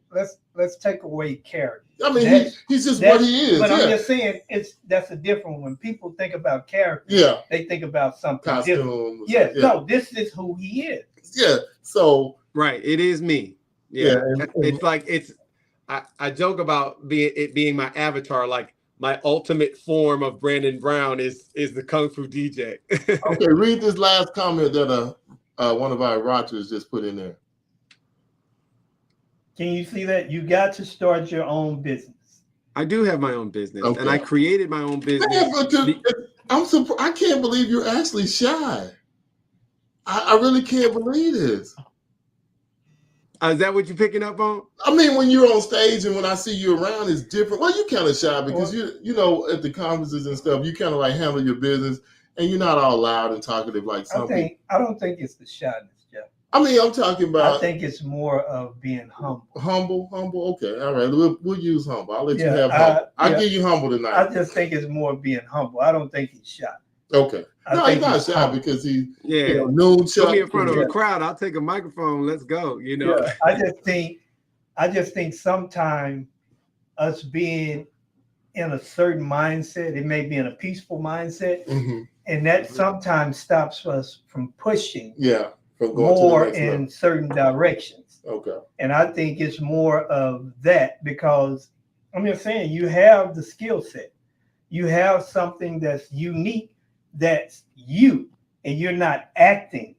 Let's take away character. I mean, he's just what he is. But I'm just saying, that's a different one. When people think about character, they think about something different. Yes, no, this is who he is. Yeah. So right, it is me. Yeah, it's like I joke about being my avatar, like my ultimate form of Brandon Brown is the Kung Fu DJ. Okay, read this last comment that one of our watchers just put in there. Can you see that? You got to start your own business. I do have my own business, and I created my own business. I'm surprised. I can't believe you're actually shy. I really can't believe this. Is that what you're picking up on? I mean, when you're on stage and when I see you around, it's different. Well, you kind of shy because you know, at the conferences and stuff, you kind of like handle your business, and you're not all loud and talkative like some people. I don't think it's the shyness, Jeff. I mean, I'm talking about. I think it's more of being humble. Humble. Okay, all right. We'll use humble. I'll let you have humble. I'll give you humble tonight. I just think it's more being humble. I don't think he's shy. Okay. No, he's not shy because he, noon Put me in front of a crowd. I'll take a microphone. Let's go. You know. Yeah, I just think sometimes us being in a certain mindset, it may be in a peaceful mindset, and that sometimes stops us from pushing. Yeah. More in certain directions. Okay. And I think it's more of that because I'm just saying you have the skill set. You have something that's unique, that's you, and you're not acting.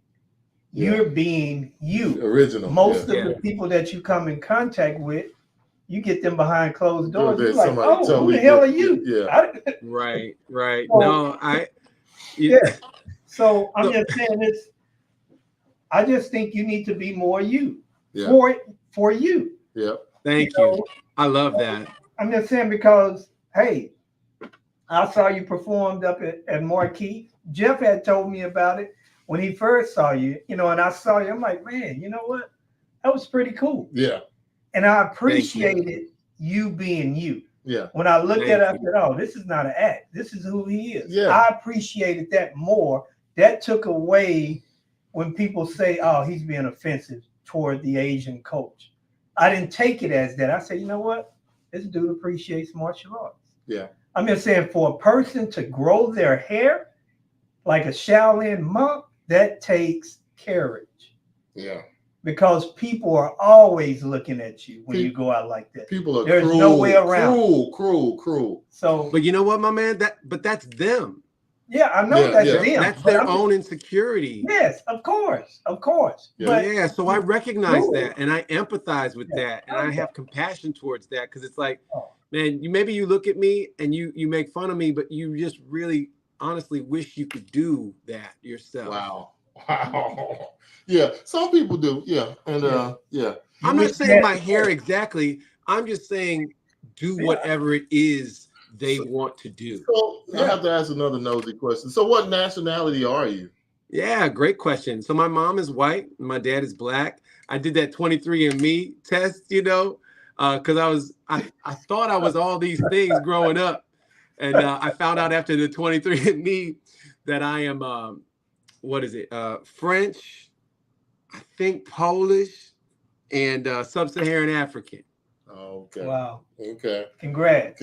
You're being you. Original. Most of the people that you come in contact with, you get them behind closed doors. You're like, who the hell are you? Yeah. Right. So, So I'm just saying I just think you need to be more you for you. Yeah. Thank you. I love that. I'm just saying because, hey, I saw you performed up at Marquee. Jeff had told me about it when he first saw you, and I saw you. I'm like, man, you know what? That was pretty cool. Yeah. And I appreciated you being you. Yeah. When I looked at it, I said, oh, this is not an act. This is who he is. Yeah. I appreciated that more. That took away when people say, oh, he's being offensive toward the Asian coach. I didn't take it as that. I said, you know what? This dude appreciates martial arts. Yeah. I'm just saying for a person to grow their hair like a Shaolin monk, that takes courage. Yeah. Because people are always looking at you when you go out like that. People are There's cruel, no way around. Cruel. So, but you know what, my man? That's them. Yeah, I know that's them. That's their own insecurity. Yes, of course. Yeah. So I recognize that, and I empathize with that, and I have compassion towards that because it's like, man, maybe you look at me and you make fun of me, but you just really, honestly wish you could do that yourself. Wow. Yeah, some people do. Yeah, and I'm not saying my hair exactly. I'm just saying do whatever it is they want to do. So I have to ask another nosy question. So what nationality are you? Yeah, great question. So my mom is white, my dad is black. I did that 23andMe test, because I thought I was all these things growing up, and I found out after the 23andMe that I am French, I think Polish, and sub-Saharan African. Okay. Wow. Okay. Congrats.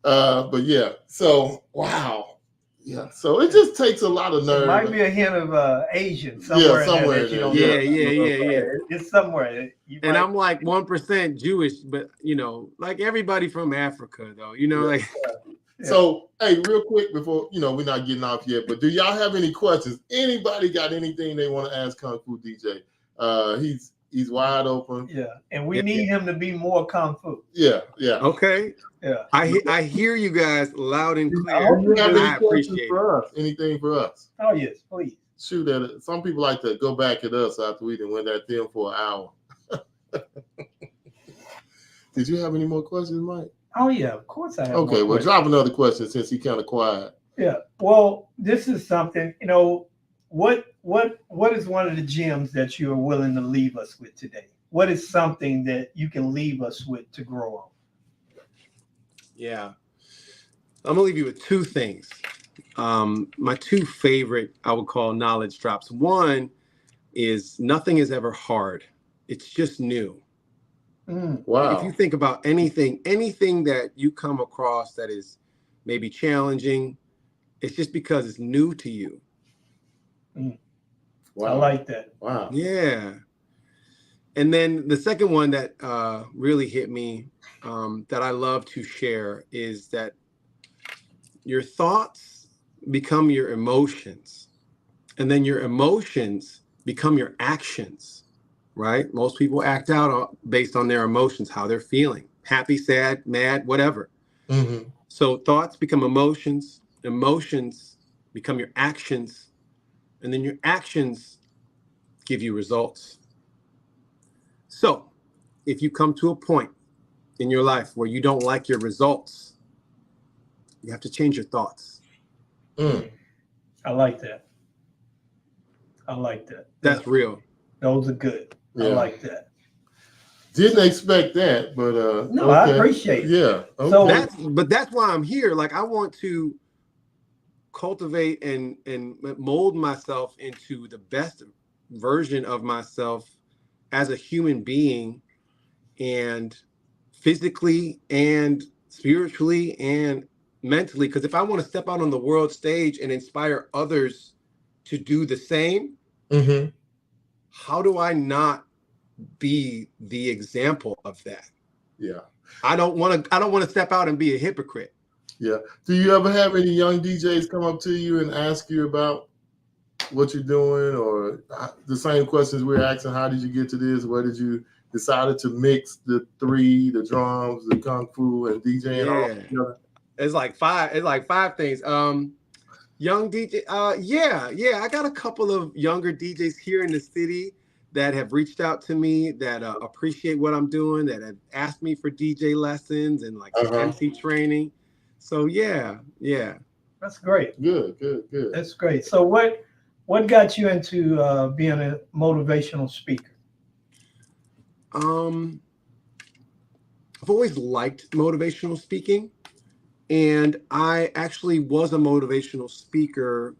But yeah, so wow. Yeah. So it just takes a lot of nerve. It might be a hint of Asian somewhere. Yeah, somewhere. In there Yeah. It's somewhere. And I'm like 1% Jewish, but like everybody from Africa though, like. Yeah. So, hey, real quick before, we're not getting off yet, but do y'all have any questions? Anybody got anything they want to ask Kung Fu DJ? He's wide open. Yeah, and we need him to be more Kung Fu. Yeah. Okay. Yeah. I hear you guys loud and clear. I appreciate it. For us, anything for us? Oh yes, please. Shoot at it. Some people like to go back at us after we done went at them for an hour. Did you have any more questions, Mike? Oh yeah, of course I have. Okay, well, drop another question since he's kind of quiet. Yeah. Well, this is something. What is one of the gems that you are willing to leave us with today? What is something that you can leave us with to grow on? Yeah, I'm gonna leave you with two things. My two favorite, I would call knowledge drops. One is nothing is ever hard. It's just new. Wow. If you think about anything that you come across that is maybe challenging, it's just because it's new to you. Wow. I like that. Wow. Yeah. And then the second one that really hit me, that I love to share, is that your thoughts become your emotions, and then your emotions become your actions, right? Most people act out based on their emotions, how they're feeling, happy, sad, mad, whatever. Mm-hmm. So thoughts become emotions, emotions become your actions, and then your actions give you results. So if you come to a point in your life where you don't like your results, you have to change your thoughts. I like that. I like that. That's real. Those are good. Yeah. I like that. Didn't expect that, but no, okay. I appreciate it. Yeah. Okay. So that's why I'm here. Like, I want to cultivate and mold myself into the best version of myself as a human being, and physically and spiritually and mentally. Because if I want to step out on the world stage and inspire others to do the same, how do I not be the example of that? Yeah. I don't want to step out and be a hypocrite. Yeah. Do you ever have any young DJs come up to you and ask you about what you're doing, or the same questions we're asking? How did you get to this? Where did you decided to mix the drums, the kung fu, and DJing all together? It's like five things. Young DJ. Yeah. I got a couple of younger DJs here in the city that have reached out to me, that appreciate what I'm doing, that have asked me for DJ lessons and like MC training. So yeah. That's great. Good. That's great. So what got you into being a motivational speaker? I've always liked motivational speaking, and I actually was a motivational speaker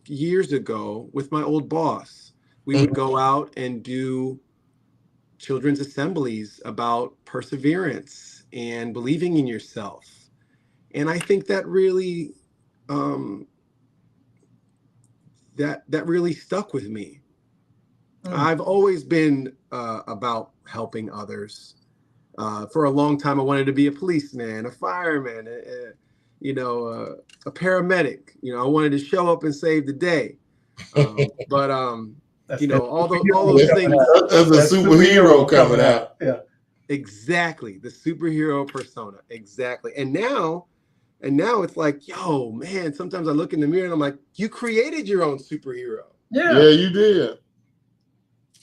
years ago with my old boss. We would go out and do children's assemblies about perseverance and believing in yourself. And I think that really that really stuck with me. I've always been about helping others. For a long time, I wanted to be a policeman, a fireman, a paramedic. I wanted to show up and save the day. But all those things. As a superhero coming out. Yeah. Exactly, the superhero persona. Exactly, and now it's like, yo, man. Sometimes I look in the mirror and I'm like, you created your own superhero. Yeah, you did.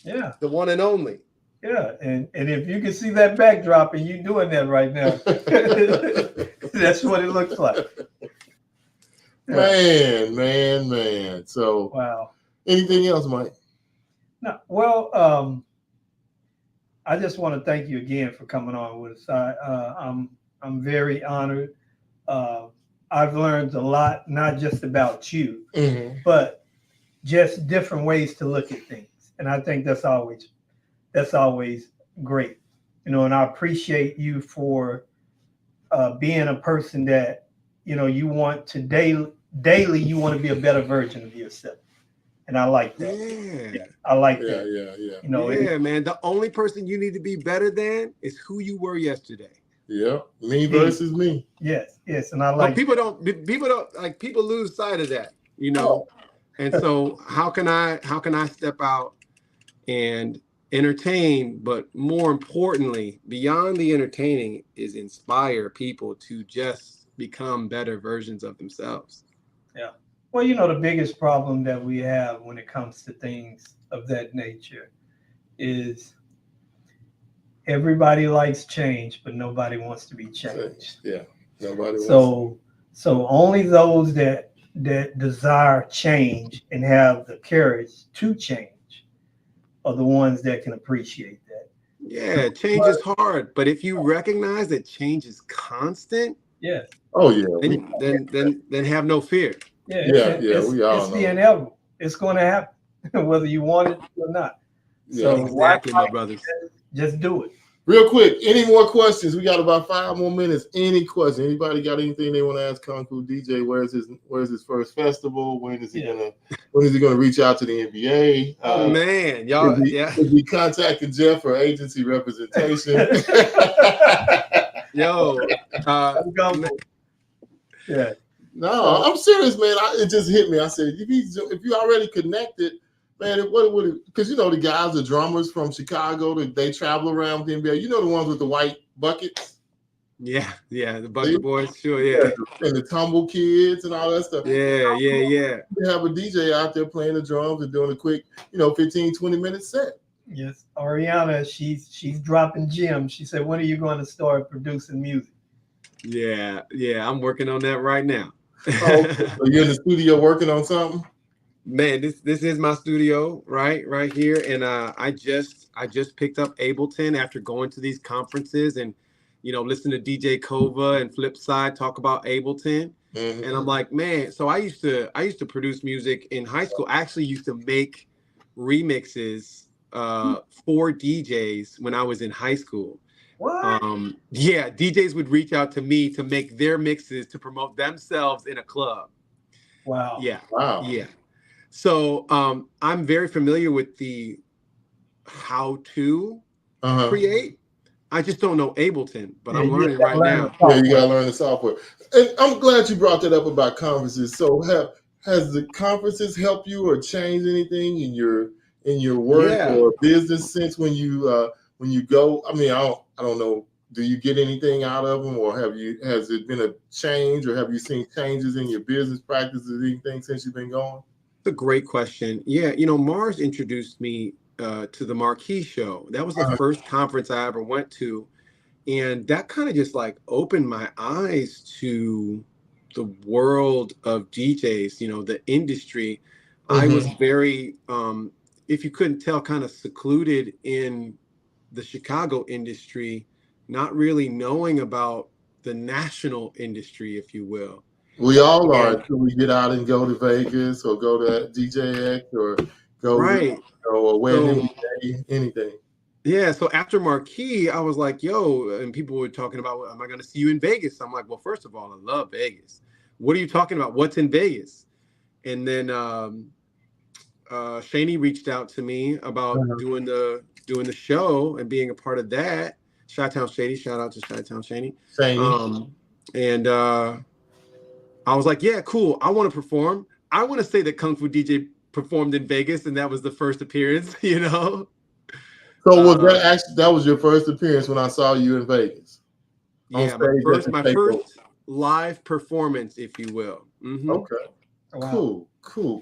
Yeah, the one and only. Yeah, and if you can see that backdrop and you doing that right now, that's what it looks like. Yeah. Man. So wow. Anything else, Mike? No. Well, I just want to thank you again for coming on with us. I'm very honored. I've learned a lot, not just about you, but just different ways to look at things. And I think that's always great, and I appreciate you for being a person that, you want to daily, you want to be a better version of yourself. And I like that. Yeah. I like that. Yeah. Man, the only person you need to be better than is who you were yesterday. Yeah. Me versus me. Yes. And I like people lose sight of that, And so how can I step out and entertain, but more importantly, beyond the entertaining, is inspire people to just become better versions of themselves. Yeah. Well, the biggest problem that we have when it comes to things of that nature is everybody likes change, but nobody wants to be changed. Yeah. Nobody wants. So only those that desire change and have the courage to change are the ones that can appreciate that. Yeah, change is hard, but if you recognize that change is constant, yeah. Oh yeah. Then have no fear. Yeah. We all know. It's the inevitable. It's going to happen. whether you want it or not. Yeah, so exactly, my brothers. Just do it. Real quick, any more questions? We got about 5 more minutes. Any questions? Anybody got anything they want to ask Kung Fu DJ? Where's his first festival? When is he gonna reach out to the NBA? Man, y'all, is he contacting Jeff for agency representation? Yo, yeah. No, I'm serious, man. It just hit me. I said, if you already connected, man, what would it? Because you know the guys, the drummers from Chicago, they travel around the NBA. You know the ones with the white buckets. Yeah, the bucket boys, sure, yeah, and the tumble kids and all that stuff. Yeah. You have a DJ out there playing the drums and doing a quick, 15-20-minute set. Yes, Ariana, she's dropping gems. She said, "When are you going to start producing music?" Yeah, I'm working on that right now. So you're in the studio working on something? Man, this is my studio right here, and I just picked up Ableton after going to these conferences and listen to DJ Kova and Flipside talk about Ableton, and I'm like, man. So I used to produce music in high school. I actually used to make remixes for DJs when I was in high school. What? Yeah, DJs would reach out to me to make their mixes to promote themselves in a club. Wow. Yeah. Wow. Yeah. So I'm very familiar with the how to create. I just don't know Ableton, but I'm learning right now. Yeah, you gotta learn the software. And I'm glad you brought that up about conferences. So has the conferences helped you or changed anything in your work or business since when you go? I mean, I don't know. Do you get anything out of them, or has it been a change, or have you seen changes in your business practices, anything since you've been going? It's a great question. Yeah, Mars introduced me to the Marquee Show. That was the first conference I ever went to, and that kind of just like opened my eyes to the world of DJs. The industry. I was very, if you couldn't tell, kind of secluded in the Chicago industry, not really knowing about the national industry, if you will. We all are until we get out and go to Vegas or go to DJX or go or wedding anything. Yeah. So after Marquee, I was like, yo, and people were talking about, am I going to see you in Vegas? I'm like, well, first of all, I love Vegas. What are you talking about? What's in Vegas? And then Shani reached out to me about doing the show and being a part of that. Chi-Towns Shady, shout out to Chi-Towns Shady. And I was like, yeah, cool. I want to perform. I want to say that Kung Fu DJ performed in Vegas, and that was the first appearance, So that was your first appearance when I saw you in Vegas? Yeah, my first live performance, if you will. Okay. Wow. Cool.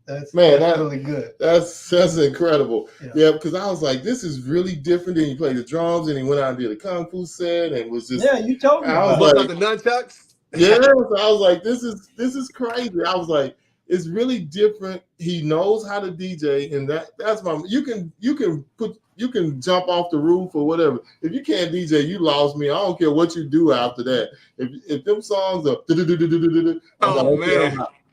That's really good. That's incredible. Yeah, because I was like, this is really different. Then he played the drums, and he went out and did a Kung Fu set, and was just you told me about the nunchucks. Yeah, so I was like, this is crazy. I was like, it's really different. He knows how to DJ, and that's my. You can jump off the roof or whatever. If you can't DJ, you lost me. I don't care what you do after that. If them songs are,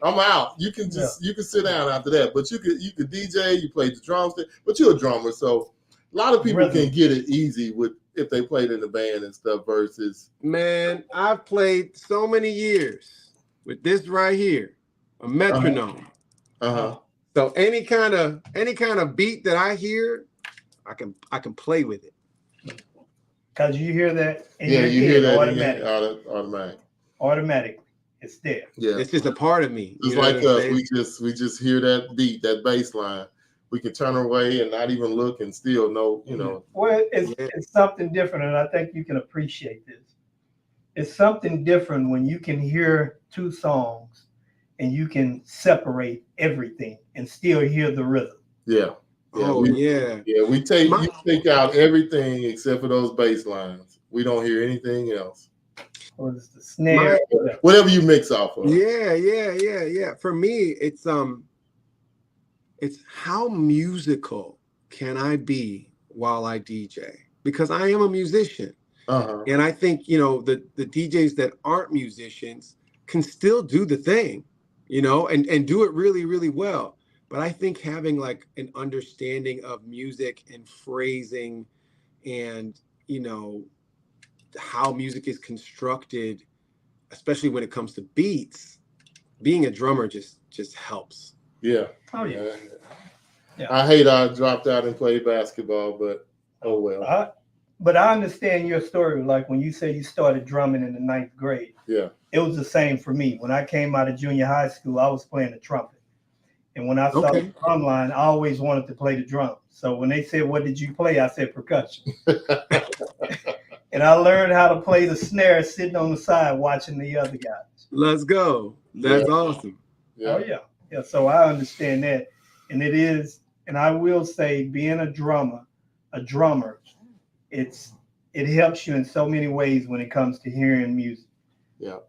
I'm out. You can you can sit down after that. But you could DJ. You play the drums, but you're a drummer, so a lot of people can get it easy if they played in the band and stuff versus. Man, I've played so many years with this right here, a metronome. So any kind of beat that I hear, I can play with it. Because you hear that. You hear that automatically. It's there. Yeah, it's just a part of me. It's like us. We just hear that beat, that bass line. We can turn away and not even look and still know, Well, it's something different, and I think you can appreciate this. It's something different when you can hear two songs and you can separate everything and still hear the rhythm. Yeah. We take out everything except for those bass lines. We don't hear anything else. Or it's the snare. Whatever you mix off of. Yeah. For me, it's how musical can I be while I DJ? Because I am a musician. And I think, the DJs that aren't musicians can still do the thing, and do it really, really well. But I think having like an understanding of music and phrasing and, you know, how music is constructed, especially when it comes to beats, being a drummer just helps. Yeah. Oh yeah. Yeah. I hate I dropped out and played basketball, but oh well. But I understand your story. Like when you say you started drumming in the 9th grade. Yeah. It was the same for me. When I came out of junior high school, I was playing the trumpet. And when I saw the drum line, I always wanted to play the drums. So when they said, "What did you play?" I said percussion. And I learned how to play the snare sitting on the side watching the other guys. Let's go. That's awesome. Yeah. Oh yeah. Yeah. So I understand that. And it is, and I will say being a drummer, it helps you in so many ways when it comes to hearing music. Yeah.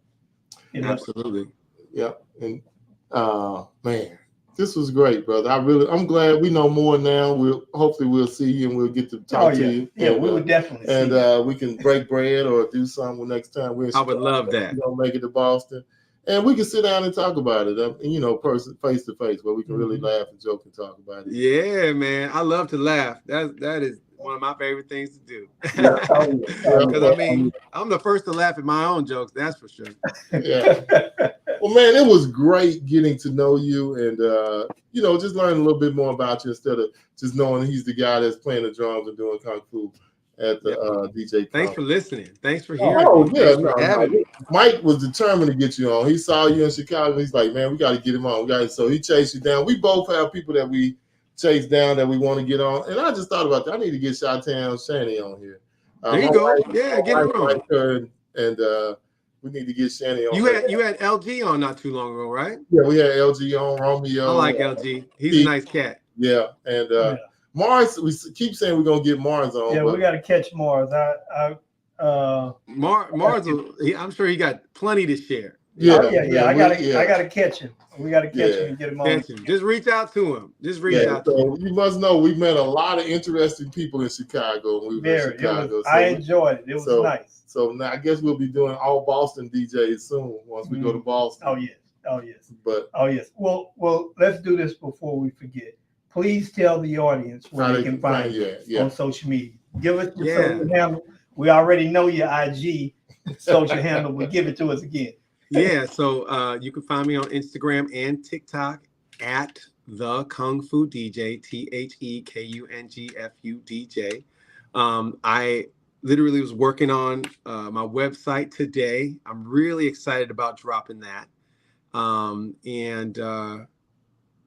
Absolutely. Yeah. And man, this was great, brother. I'm glad we know more now. Hopefully we'll see you and we'll get to talk to you. Yeah, we would definitely see you. We can break bread or do something next time. I would love that. We're gonna make it to Boston. And we can sit down and talk about it, you know, face to face, where we can really laugh and joke and talk about it. Yeah, man. I love to laugh. That is one of my favorite things to do. Because I mean, I'm the first to laugh at my own jokes, that's for sure. Yeah. Well, man, it was great getting to know you and, you know, just learning a little bit more about you instead of just knowing he's the guy that's playing the drums and doing kung fu at the DJ. Thanks for listening. Thanks for hearing. Mike was determined to get you on. He saw you in Chicago. He's like, man, we got to get him on. So he chased you down. We both have people that we chase down that we want to get on. And I just thought about that. I need to get Chi-Towns Shanny on here. There you go. Get him on. And we need to get Shanny on. You had LG on not too long ago, right? Yeah, we had LG on, Romeo. I like LG. He's a nice cat. Yeah, and Mars, we keep saying we're gonna get Mars on. Yeah, we got to catch Mars. Mars, I'm sure he got plenty to share. Yeah, I gotta catch him. We gotta catch him and get him on. Just reach out to him. You must know we met a lot of interesting people in Chicago when we were in Chicago. I enjoyed it. It was nice. So now I guess we'll be doing all Boston DJs soon once we go to Boston. Oh yes. Well, let's do this before we forget. Please tell the audience where they can find you on social media. Give us your social handle. We already know your IG social handle, but give it to us again. Yeah, so you can find me on Instagram and TikTok at the Kung Fu DJ, TheKungfu DJ. I literally was working on my website today. I'm really excited about dropping that.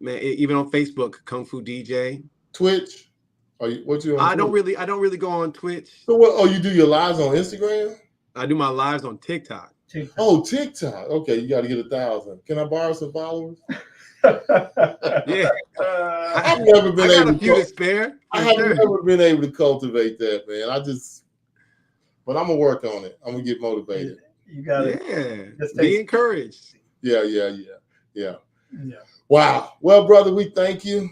Man, even on Facebook, Kung Fu DJ. Twitch? What you on? I don't really go on Twitch. So what? Oh, you do your lives on Instagram? I do my lives on TikTok. Oh, TikTok. Okay, you got to get 1,000. Can I borrow some followers? Yeah. I've never been able to spare. I have never been able to cultivate that, man. But I'm gonna work on it. I'm gonna get motivated. You got it. Yeah. Be encouraged. Yeah. Wow. Well, brother, we thank you.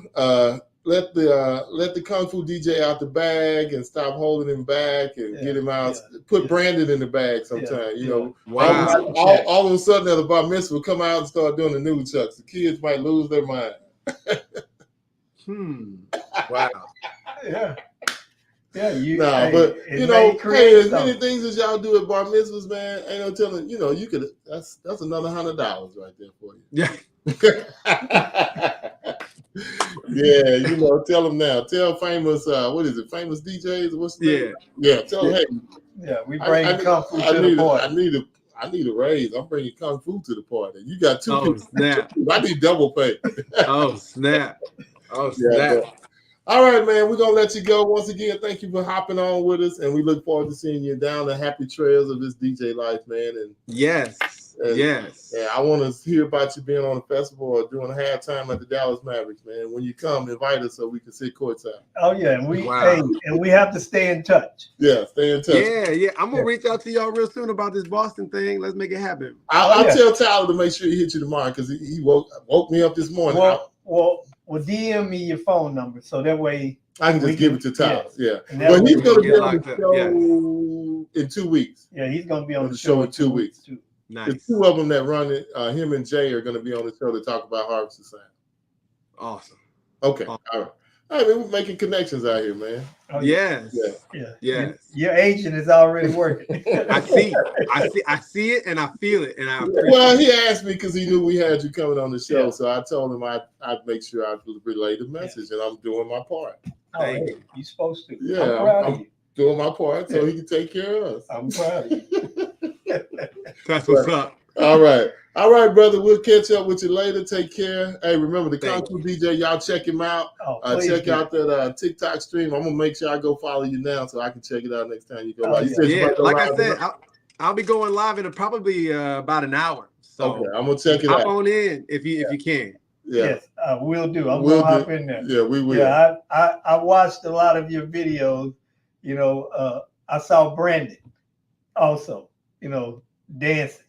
Let the Kung Fu DJ out the bag and stop holding him back and get him out. Put Brandon in the bag sometime. You know, wow. All of a sudden, at a bar mitzvah, will come out and start doing the new chucks. The kids might lose their mind. Wow. Yeah. But you know, hey, as many things as y'all do at bar mitzvahs, man, ain't no telling. You know, you could. That's another $100 right there for you. Yeah. Yeah, you know, tell them now. Tell famous, what is it? Famous DJs? What's the name? Yeah. Tell them, hey. Yeah, we bring Kung Fu to the party. I need a raise. I'm bringing Kung Fu to the party. You got two people. Snap. I need double pay. Oh, snap. Snap. All right, man. We're gonna let you go. Once again, thank you for hopping on with us, and we look forward to seeing you down the happy trails of this DJ life, man. And yes. Yeah, I want to hear about you being on a festival or doing a halftime at the Dallas Mavericks, man. When you come, invite us so we can sit courtside. Oh yeah, and we have to stay in touch. Yeah, stay in touch. Yeah. I'm gonna reach out to y'all real soon about this Boston thing. Let's make it happen. I'll tell Tyler to make sure he hits you tomorrow because he woke me up this morning. Well, DM me your phone number so that way I can just give it to Tyler. Yes. Yeah. Well, he's gonna be on the show in 2 weeks. Yeah, he's gonna be on the show in 2 weeks. Too. Nice. The two of them that run it, him and Jay, are going to be on the show to talk about Harvest of Sound. Awesome. Okay. All right. All right, man, we're making connections out here, man. Oh, yes. Yeah. Yes. Your agent is already working. I see it, and I feel it, and I appreciate Well, he asked me because he knew we had you coming on the show, Yeah. so I told him I'd make sure I relay the message, and I'm doing my part. Oh, hey, you're supposed to. Yeah, I'm proud of you. Doing my part so he can take care of us. I'm proud of you. That's what's up. All right, brother. We'll catch up with you later. Take care. Hey, remember the Contour DJ. Y'all check him out. Check out that TikTok stream. I'm gonna make sure I go follow you now so I can check it out next time you go live. Like I said, I'll be going live in probably about an hour. So okay, I'm gonna check it out. Hop on in if you can. Yeah. Yes, we'll do. I'm gonna hop in there. Yeah, we will. Yeah, I watched a lot of your videos. You know, I saw Brandon also. You know, dancing.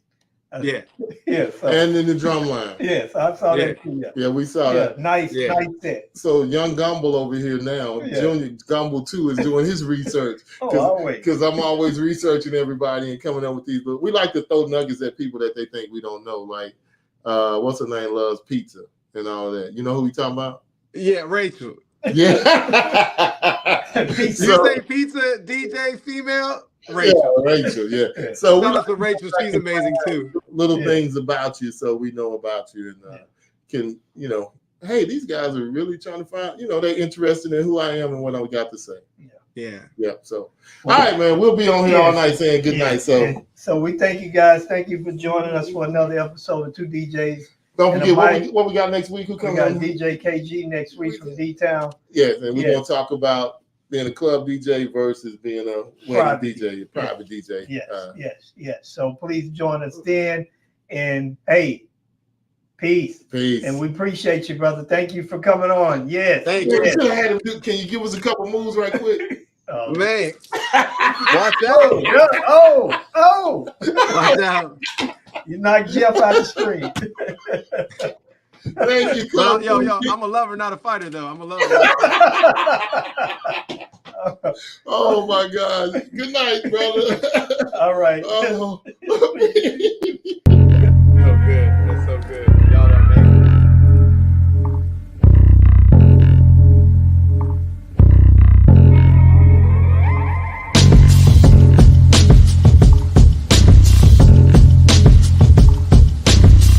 Yeah. Yeah. So, and in the drum line. Yes, I saw that too. Yeah, we saw that. Nice set. So young Gumble over here now, Junior Gumble 2 is doing his research. Because I'm always researching everybody and coming up with these. But we like to throw nuggets at people that they think we don't know. Like, what's her name loves pizza and all that. You know who we talking about? Yeah, Rachel. Yeah. You say pizza DJ female? Rachel. Yeah, Rachel, yeah. So shout out to Rachel, she's amazing too. Little things about you so we know about you and can, you know, hey, these guys are really trying to find, you know, they're interested in who I am and what I got to say. Yeah. So all right, man, we'll be on here all night saying good night. So we thank you guys. Thank you for joining us for another episode of Two DJs. Don't forget what we got next week. Who comes on? DJ KG next week from D-Town. Yes, and we're gonna talk about being a club DJ versus being a private DJ. Yes. So please join us then. And hey, peace. And we appreciate you, brother. Thank you for coming on. Yes. Thank you. Can you give us a couple moves right quick? Man. Watch out. Watch out. You knocked Jeff out of the street. Thank you, well, yo, I'm a lover, not a fighter, though. I'm a lover. Oh my God! Good night, brother. All right. Oh. So good. That's so good.